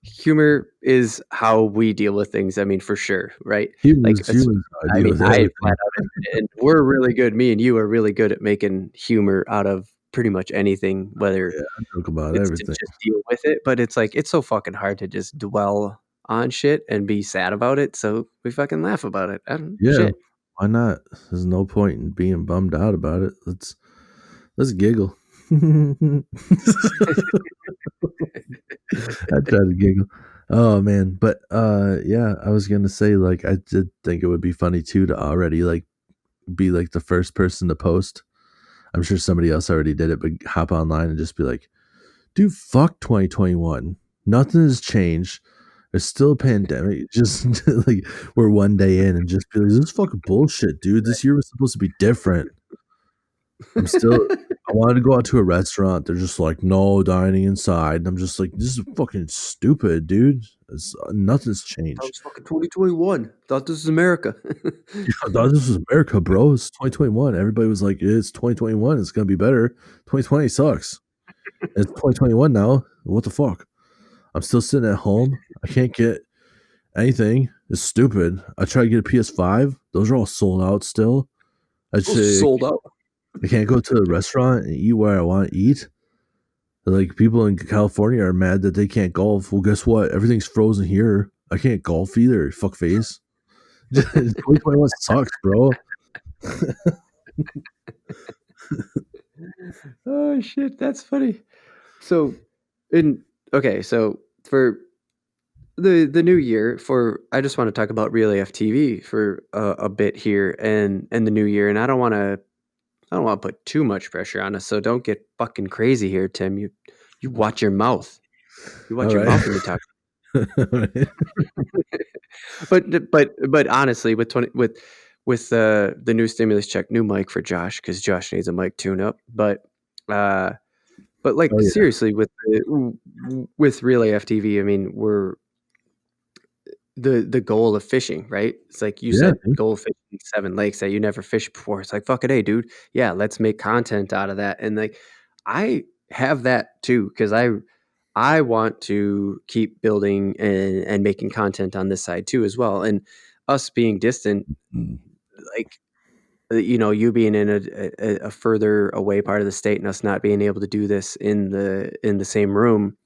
[SPEAKER 1] humor is how we deal with things. I mean, for sure, right? Like,
[SPEAKER 2] humans how I
[SPEAKER 1] I
[SPEAKER 2] deal
[SPEAKER 1] mean,
[SPEAKER 2] with
[SPEAKER 1] I flat
[SPEAKER 2] everything.
[SPEAKER 1] out admit it, and we're really good. Me and you are really good at making humor out of pretty much anything, whether
[SPEAKER 2] Yeah, I joke about
[SPEAKER 1] it's to
[SPEAKER 2] everything.
[SPEAKER 1] just deal with it. But it's like it's so fucking hard to just dwell on shit and be sad about it. So we fucking laugh about it. I don't
[SPEAKER 2] Yeah,
[SPEAKER 1] shit.
[SPEAKER 2] why not? There's no point in being bummed out about it. Let's giggle. I try to giggle. Oh man, but yeah, I was gonna say like I did think it would be funny too to already like be like the first person to post. I'm sure somebody else already did it, but hop online and just be like, dude, fuck 2021. Nothing has changed. There's still a pandemic. Just like we're one day in and just be like, this is fucking bullshit, dude. This year was supposed to be different. I'm still I wanted to go out to a restaurant. They're just like, no dining inside. And I'm just like, this is fucking stupid, dude. Nothing's
[SPEAKER 1] That
[SPEAKER 2] changed.
[SPEAKER 1] was fucking 2021. Thought this is America.
[SPEAKER 2] I thought this was America, bro. It's 2021. Everybody was like, it's 2021. It's gonna be better. 2020 sucks. It's 2021 now. What the fuck? I'm still sitting at home. I can't get anything. It's stupid. I tried to get a PS5. Those are all sold out still. I
[SPEAKER 1] Those are
[SPEAKER 2] say
[SPEAKER 1] sold out.
[SPEAKER 2] I can't go to a restaurant and eat where I want to eat. Like people in California are mad that they can't golf. Well, guess what? Everything's frozen here. I can't golf either. Fuck face. 2021 sucks, bro.
[SPEAKER 1] Oh shit, that's funny. So, in okay, so for the new year, for I just want to talk about Real AF TV for a bit here, and the new year, and I don't want to put too much pressure on us, so don't get fucking crazy here, Tim. You watch your mouth. You
[SPEAKER 2] All
[SPEAKER 1] watch your
[SPEAKER 2] right.
[SPEAKER 1] mouth when you talk.
[SPEAKER 2] All right.
[SPEAKER 1] But honestly, with 20 with the new stimulus check, new mic for Josh because Josh needs a mic tune up. Uh, but
[SPEAKER 2] Oh
[SPEAKER 1] like
[SPEAKER 2] yeah.
[SPEAKER 1] seriously, with Real AFTV, I mean, we're the goal of fishing, right? It's like you
[SPEAKER 2] Yeah,
[SPEAKER 1] said,
[SPEAKER 2] dude.
[SPEAKER 1] goal of fishing 7 lakes that you never fished before. It's like fuck it, hey, dude, yeah, let's make content out of that. And like, I have that too because I want to keep building and making content on this side too as well. And us being distant,
[SPEAKER 2] Mm.
[SPEAKER 1] like you being in a further away part of the state and us not being able to do this in the same room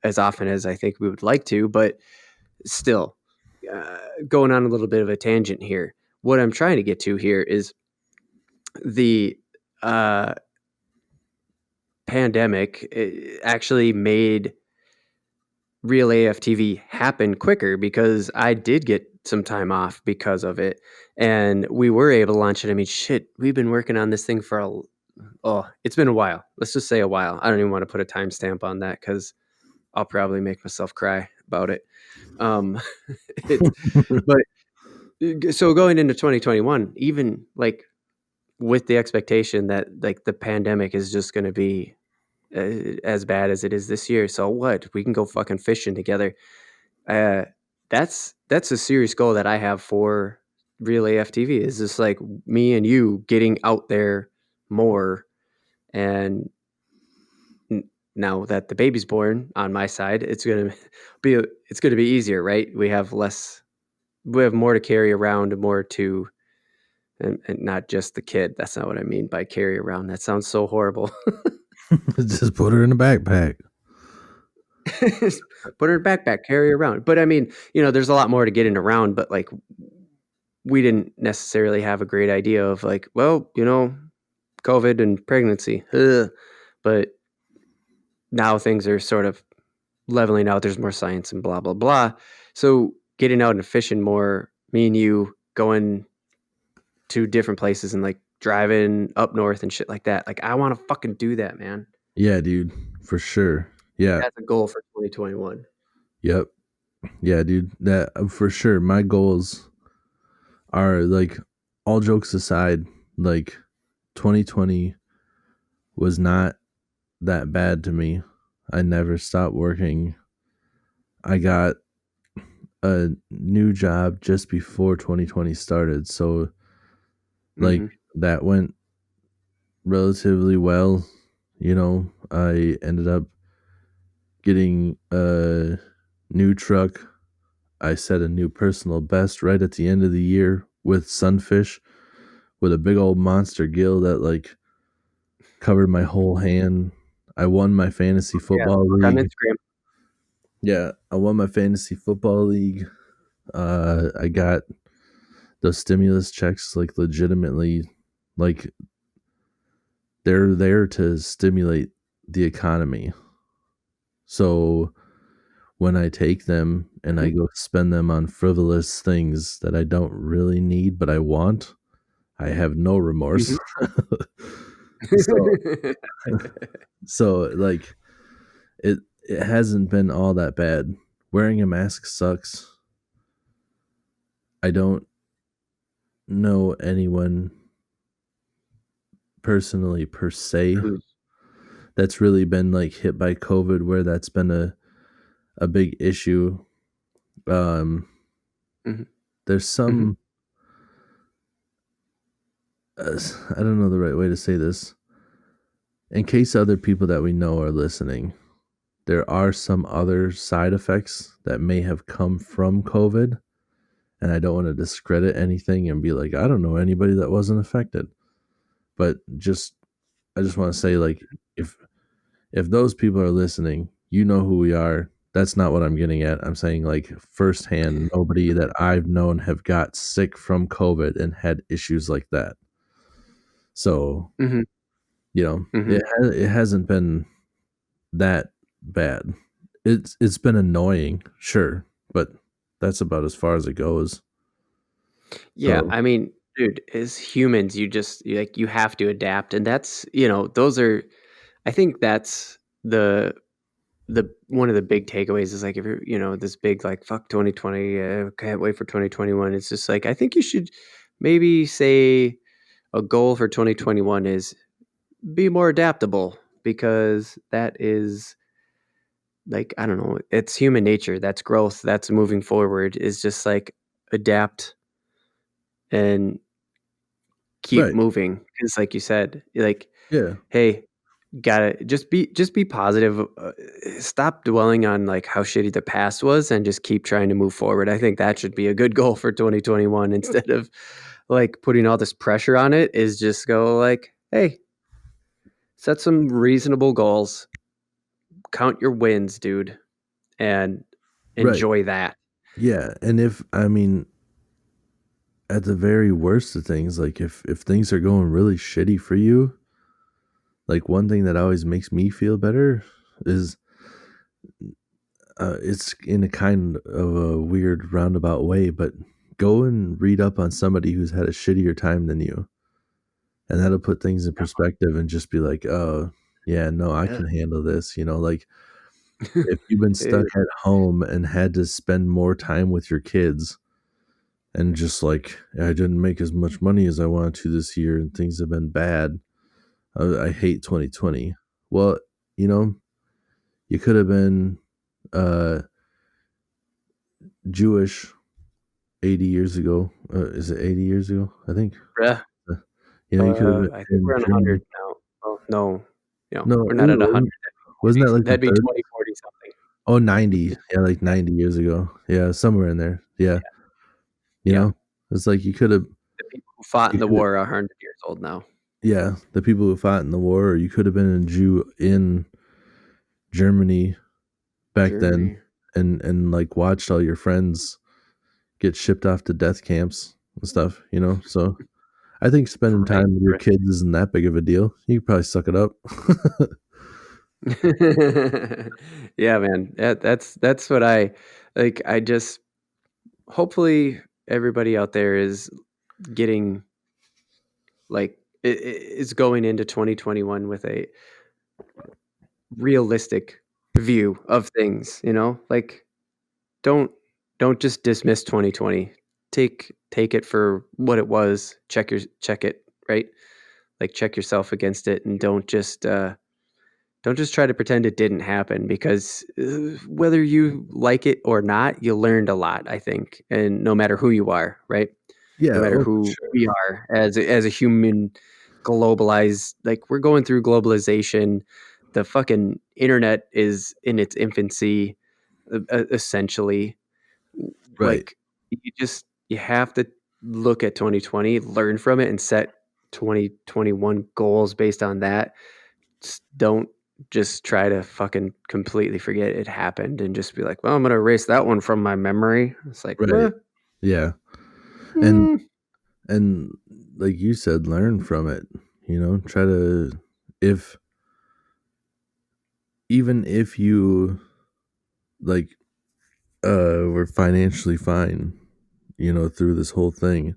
[SPEAKER 1] as often as I think we would like to, but still, going on a little bit of a tangent here. What I'm trying to get to here is the uh, pandemic actually made Real AFTV happen quicker because I did get some time off because of it, and we were able to launch it. I mean, shit, we've been working on this thing for it's been a while. Let's just say a while. I don't even want to put a timestamp on that because I'll probably make myself cry about it. Um, it's but so going into 2021, even like with the expectation that like the pandemic is just going to be as bad as it is this year. So what? We can go fucking fishing together. Uh, that's a serious goal that I have for Real AFTV. Is just like me and you getting out there more and now that the baby's born on my side, be it's gonna be easier, right? We have more to carry around, more to and not just the kid. That's not what I mean by carry around. That sounds so horrible.
[SPEAKER 2] Just put her in a backpack.
[SPEAKER 1] Put her in a backpack, carry her around. But I mean, there's a lot more to getting around, but like we didn't necessarily have a great idea of like, well, COVID and pregnancy. Ugh. But now things are sort of leveling out. There's more science and blah, blah, blah. So getting out and fishing more, me and you going to different places and like driving up north and shit like that. Like I want to fucking do that, man.
[SPEAKER 2] Yeah, dude, for sure. Yeah.
[SPEAKER 1] That's a goal for 2021.
[SPEAKER 2] Yep. Yeah, dude. That for sure. My goals are like all jokes aside, like 2020 was not that bad to me. I never stopped working. I got a new job just before 2020 started. So like
[SPEAKER 1] Mm-hmm.
[SPEAKER 2] that went relatively well. I ended up getting a new truck. I set a new personal best right at the end of the year with sunfish with a big old monster gill that like covered my whole hand. I won my fantasy
[SPEAKER 1] Yeah.
[SPEAKER 2] football
[SPEAKER 1] Look on
[SPEAKER 2] league.
[SPEAKER 1] Instagram.
[SPEAKER 2] Yeah, I won my fantasy football league. I got those stimulus checks like legitimately like they're there to stimulate the economy. So when I take them and I
[SPEAKER 1] Mhm.
[SPEAKER 2] go spend them on frivolous things that I don't really need but I want, I have no remorse.
[SPEAKER 1] Mhm.
[SPEAKER 2] so so like it hasn't been all that bad. Wearing a mask sucks. I don't know anyone personally per se
[SPEAKER 1] Who's
[SPEAKER 2] that's really been like hit by COVID where that's been a big issue. Um
[SPEAKER 1] Mhm.
[SPEAKER 2] there's
[SPEAKER 1] Mhm.
[SPEAKER 2] some I don't know the right way to say this. In case other people that we know are listening, there are some other side effects that may have come from COVID, and I don't want to discredit anything and be like, I don't know anybody that wasn't affected. But I just want to say like if if those people are listening, you know who we are. That's not what I'm getting at. I'm saying like firsthand, nobody that I've known have got sick from COVID and had issues like that. So,
[SPEAKER 1] Mhm. Mhm.
[SPEAKER 2] it hasn't been that bad. It's been annoying, sure, but that's about as far as it goes.
[SPEAKER 1] Yeah,
[SPEAKER 2] So,
[SPEAKER 1] I mean, dude, as humans, you have to adapt, and those are I think that's the one of the big takeaways is like if you're, this big like fuck 2020, can't wait for 2021. It's just like I think you should maybe say a goal for 2021 is be more adaptable because that is like I don't know, it's human nature. That's growth. That's moving forward. Is just like adapt and keep
[SPEAKER 2] right.
[SPEAKER 1] moving. Because like you said, like
[SPEAKER 2] Yeah.
[SPEAKER 1] hey, gotta just be positive. Stop dwelling on like how shitty the past was, and just keep trying to move forward. I think that should be a good goal for 2021 instead of like putting all this pressure on it. Is just go like, hey, set some reasonable goals. Count your wins, dude, and
[SPEAKER 2] Right.
[SPEAKER 1] enjoy that.
[SPEAKER 2] Yeah, and if I mean at the very worst of things, like if things are going really shitty for you, like one thing that always makes me feel better is it's in a kind of a weird roundabout way, but go and read up on somebody who's had a shittier time than you, and that'll put things in perspective and just be like, oh yeah, no, I
[SPEAKER 1] Yeah.
[SPEAKER 2] can handle this. Like if you've been stuck
[SPEAKER 1] Eh,
[SPEAKER 2] at home and had to spend more time with your kids and just like I didn't make as much money as I wanted to this year and things have been bad. I hate 2020. Well, you know, you could have been uh Jewish 80 years ago. Is it 80 years ago? I think.
[SPEAKER 1] yeah.
[SPEAKER 2] You know, you could have
[SPEAKER 1] I think
[SPEAKER 2] been
[SPEAKER 1] we're on 100
[SPEAKER 2] German.
[SPEAKER 1] now. Oh no,
[SPEAKER 2] No,
[SPEAKER 1] we're not at 100.
[SPEAKER 2] Wasn't that like the
[SPEAKER 1] That'd be
[SPEAKER 2] 30s?
[SPEAKER 1] 2040 something.
[SPEAKER 2] Oh, 90. Yeah, like 90 years ago. Yeah, somewhere in there. Yeah, you
[SPEAKER 1] Yeah.
[SPEAKER 2] know? It's like
[SPEAKER 1] The people who fought in
[SPEAKER 2] you
[SPEAKER 1] the
[SPEAKER 2] could
[SPEAKER 1] war are 100 years old now.
[SPEAKER 2] yeah, the people who fought in the war, or you could have been a Jew in Germany back then
[SPEAKER 1] Germany.
[SPEAKER 2] and, like, watched all your friends get shipped off to death camps and stuff, you know? So, I think spending
[SPEAKER 1] Right,
[SPEAKER 2] time with your
[SPEAKER 1] right.
[SPEAKER 2] kids isn't that big of a deal. You could probably suck it up.
[SPEAKER 1] Yeah, man. That's what I like. I just hopefully everybody out there is getting like is going into 2021 with a realistic view of things, you know? Like don't don't just dismiss 2020. Take it for what it was. Check it, right? Like check yourself against it and don't just try to pretend it didn't happen because whether you like it or not, you learned a lot, I think. And no matter who you are, right? No
[SPEAKER 2] Yeah,
[SPEAKER 1] matter
[SPEAKER 2] oh, for
[SPEAKER 1] who
[SPEAKER 2] sure.
[SPEAKER 1] we are as a human globalized, like we're going through globalization. The fucking internet is in its infancy, essentially.
[SPEAKER 2] Right,
[SPEAKER 1] Like you have to look at 2020, learn from it, and set 2021 goals based on that. Don't just try to fucking completely forget it happened and just be like, well, I'm gonna erase that one from my memory. It's like,
[SPEAKER 2] right. Yeah, and
[SPEAKER 1] hmm,
[SPEAKER 2] and like you said, learn from it, you know? Try to if even if you, like, were financially fine, you know, through this whole thing,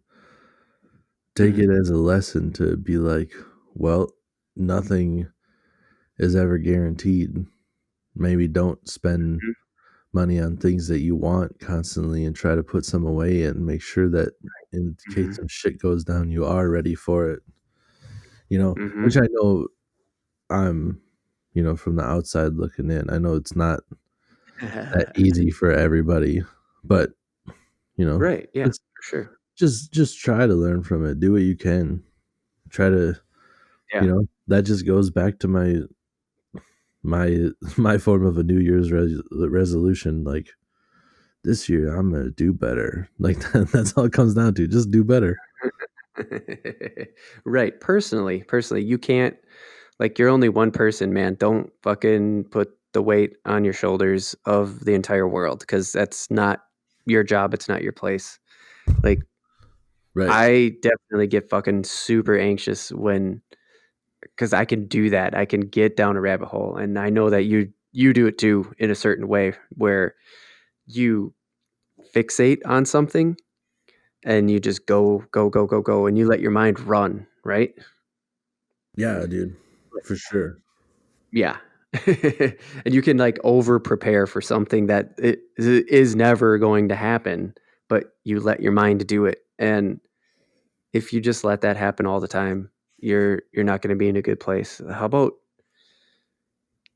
[SPEAKER 2] take
[SPEAKER 1] mhm,
[SPEAKER 2] it as a lesson to be like, well, nothing is ever guaranteed. Maybe don't spend
[SPEAKER 1] mhm,
[SPEAKER 2] money on things that you want constantly and try to put some away and make sure that in case
[SPEAKER 1] mhm,
[SPEAKER 2] some shit goes down, you are ready for it, you know,
[SPEAKER 1] mhm.
[SPEAKER 2] which I know I'm, you know, from the outside looking in. I know it's not that easy for everybody, but, you know,
[SPEAKER 1] Right, yeah,
[SPEAKER 2] just
[SPEAKER 1] for sure.
[SPEAKER 2] just try to learn from it. Do what you can. Try to, you
[SPEAKER 1] Yeah.
[SPEAKER 2] know, that just goes back to my my form of a New Year's resolution. Like this year, I'm gonna do better. Like that's all it comes down to. Just do better.
[SPEAKER 1] Right. Personally, you can't like you're only one person, man. Don't fucking put the weight on your shoulders of the entire world because that's not your job. It's not your place. Like
[SPEAKER 2] Right.
[SPEAKER 1] I definitely get fucking super anxious when because I can do that. I can get down a rabbit hole, and I know that you do it too in a certain way where you fixate on something and you just go, and you let your mind run, right?
[SPEAKER 2] Yeah, dude. For sure.
[SPEAKER 1] Yeah. And you can like over prepare for something that it is never going to happen, but you let your mind do it. And if you just let that happen all the time, you're not going to be in a good place. How about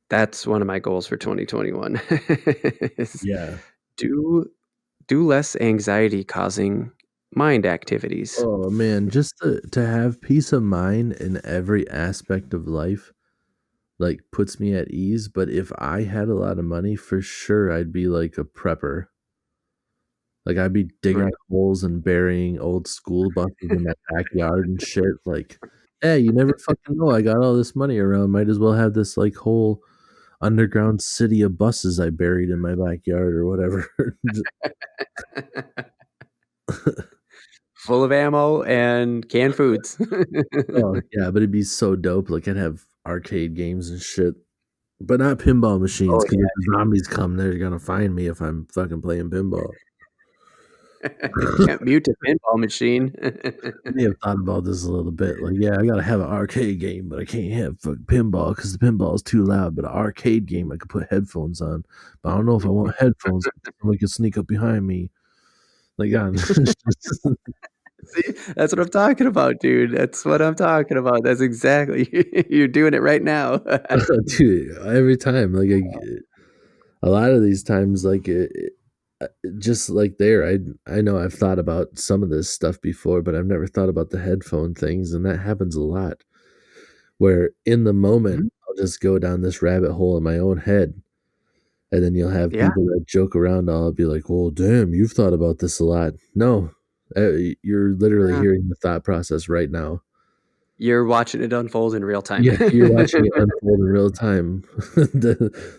[SPEAKER 1] that's one of my goals for 2021 is
[SPEAKER 2] Yeah.
[SPEAKER 1] do do less anxiety causing mind activities.
[SPEAKER 2] Oh man, just to have peace of mind in every aspect of life, like puts me at ease. But if I had a lot of money, for sure I'd be like a prepper. Like I'd be digging
[SPEAKER 1] Right.
[SPEAKER 2] holes and burying old school buses in my backyard and shit. Like, hey, you never fucking know. I got all this money around. Might as well have this like whole underground city of buses I buried in my backyard or whatever.
[SPEAKER 1] Full of ammo and canned foods.
[SPEAKER 2] Oh yeah, but it'd be so dope. Like I'd have arcade games and shit, but not pinball machines.
[SPEAKER 1] Oh
[SPEAKER 2] Because if the zombies come, they're gonna find me if I'm fucking playing pinball.
[SPEAKER 1] yeah. Can't mute a pinball machine.
[SPEAKER 2] I may have thought about this a little bit. Like, yeah, I gotta have an arcade game, but I can't have fucking pinball because the pinball is too loud. But an arcade game, I could put headphones on. But I don't know if I want headphones. Somebody could sneak up behind me. Like, God,
[SPEAKER 1] See, that's what I'm talking about, dude. That's what I'm talking about. That's exactly you're doing it right now.
[SPEAKER 2] dude, every time, like, a lot of these times, like, just like there, I know I've thought about some of this stuff before, but I've never thought about the headphone things, and that happens a lot. Where in the moment,
[SPEAKER 1] Mhm.
[SPEAKER 2] I'll just go down this rabbit hole in my own head. And then you'll have
[SPEAKER 1] Yeah,
[SPEAKER 2] people that joke around. I'll be like, "Well, damn, you've thought about this a lot." No, you're literally
[SPEAKER 1] yeah.
[SPEAKER 2] hearing the thought process right now.
[SPEAKER 1] You're watching it unfold in real time.
[SPEAKER 2] Yeah, you're watching it unfold in real time.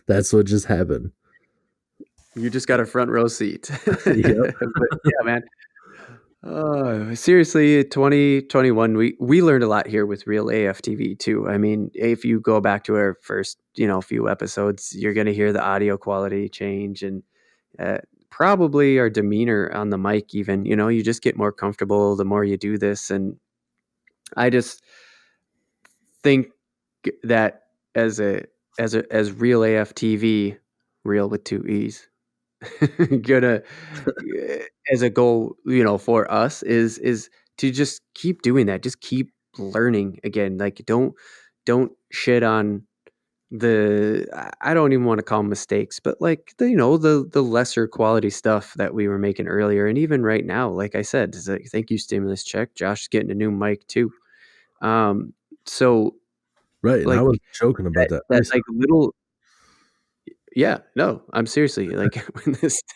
[SPEAKER 2] That's what just happened.
[SPEAKER 1] You just got a front row seat.
[SPEAKER 2] Yep.
[SPEAKER 1] But yeah, man. Seriously, 2021, we learned a lot here with Real AFTV too. I mean, if you go back to our first, few episodes, you're going to hear the audio quality change and uh, probably our demeanor on the mic even. You just get more comfortable the more you do this, and I just think that as Real AFTV, real with two E's, gonna as a goal, for us is to just keep doing that. Just keep learning again. Like don't shit on I don't even want to call them mistakes, but like the lesser quality stuff that we were making earlier. And even right now, like I said, it's like, thank you, stimulus check. Josh is getting a new mic too. Um, so
[SPEAKER 2] Right, and I was
[SPEAKER 1] like
[SPEAKER 2] joking about that
[SPEAKER 1] that
[SPEAKER 2] ice.
[SPEAKER 1] like little yeah, no, I'm seriously like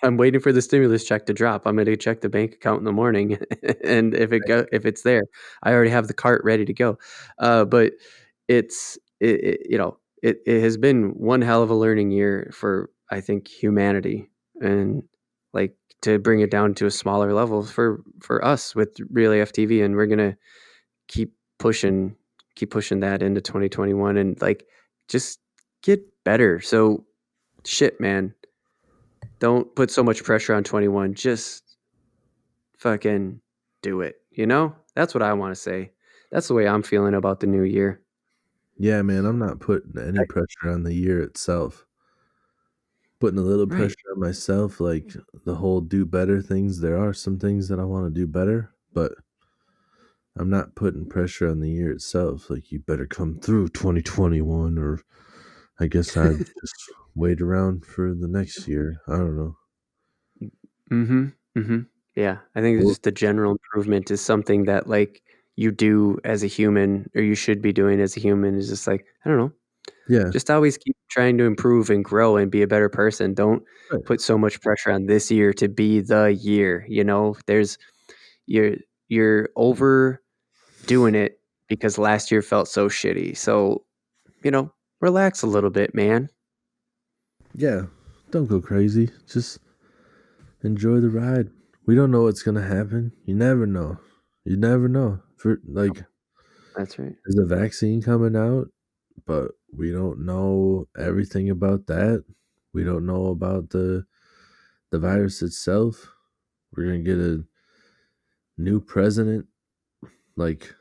[SPEAKER 1] I'm waiting for the stimulus check to drop. I'm going to check the bank account in the morning, and if it's there, I already have the cart ready to go. But it has been one hell of a learning year for, I think, humanity, and like to bring it down to a smaller level for us with Real FTV, and we're gonna keep pushing keep pushing that into 2021 and like just get better. So shit, man. Don't put so much pressure on 21. Just fucking do it. That's what I want to say. That's the way I'm feeling about the new year.
[SPEAKER 2] Yeah, man, I'm not putting any
[SPEAKER 1] Right.
[SPEAKER 2] pressure on the year itself. Putting a little
[SPEAKER 1] Right.
[SPEAKER 2] pressure on myself, like the whole do better things. There are some things that I want to do better, but I'm not putting pressure on the year itself. Like, you better come through 2021, or I guess I'd just wait around for the next year. I don't know.
[SPEAKER 1] Mhm. Mhm. Yeah, I think it's
[SPEAKER 2] Well,
[SPEAKER 1] just the general improvement is something that like you do as a human or you should be doing as a human is just like, I don't know,
[SPEAKER 2] yeah,
[SPEAKER 1] just always keep trying to improve and grow and be a better person. Don't
[SPEAKER 2] right.
[SPEAKER 1] put so much pressure on this year to be the year. You're you're overdoing it because last year felt so shitty. So, relax a little bit, man.
[SPEAKER 2] Yeah, don't go crazy. Just enjoy the ride. We don't know what's gonna happen. You never know. You never know. For like,
[SPEAKER 1] That's right.
[SPEAKER 2] there's a vaccine coming out, but we don't know everything about that. We don't know about the virus itself. We're gonna get a new president. Like,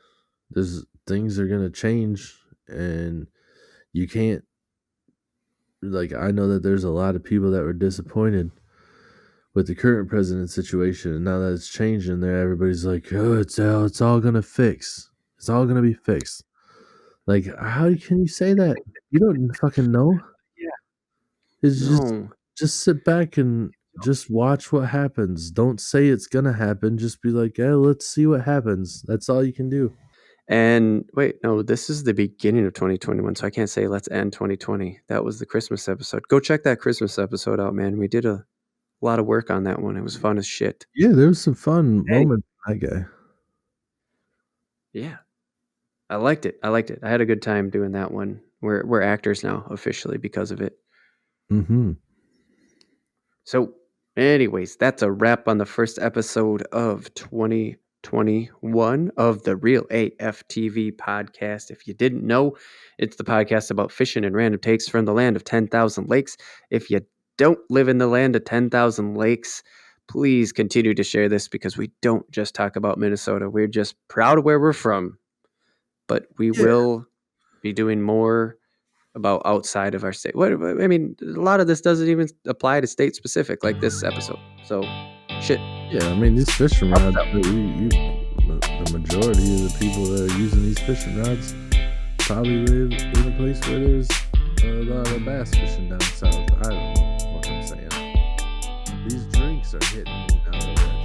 [SPEAKER 2] there's things are gonna change, and you can't, like, I know that there's a lot of people that were disappointed with the current president situation, and now that it's changing there, everybody's like, "Oh, it's all gonna fix. It's all gonna be fixed." Like, how can you say that? You don't fucking know.
[SPEAKER 1] Yeah.
[SPEAKER 2] It's
[SPEAKER 1] No.
[SPEAKER 2] just sit back and just watch what happens. Don't say it's gonna happen. Just be like, "Yeah, let's see what happens." That's all you can do.
[SPEAKER 1] And wait, no, this is the beginning of 2021, so I can't say let's end 2020. That was the Christmas episode. Go check that Christmas episode out, man. We did a lot of work on that one. It was fun as shit.
[SPEAKER 2] Yeah, there was some fun
[SPEAKER 1] Hey.
[SPEAKER 2] moments with that guy.
[SPEAKER 1] Yeah. I liked it. I liked it. I had a good time doing that one. We're actors now officially because of it.
[SPEAKER 2] Mhm.
[SPEAKER 1] So, anyways, that's a wrap on the first episode of 2021 of the Real AF TV podcast. If you didn't know, it's the podcast about fishing and random takes from the land of 10,000 lakes. If you don't live in the land of 10,000 lakes, please continue to share this because we don't just talk about Minnesota. We're just proud of where we're from, but we
[SPEAKER 2] Yeah,
[SPEAKER 1] will be doing more about outside of our state. What I mean, a lot of this doesn't even apply to state specific, like this episode. So, shit,
[SPEAKER 2] yeah. I mean, these fishing
[SPEAKER 1] help
[SPEAKER 2] rods.
[SPEAKER 1] us out.
[SPEAKER 2] The majority of the people that are using these fishing rods probably live in a place where there's a lot of bass fishing down south. I don't know what I'm saying. These drinks are hitting me now that we're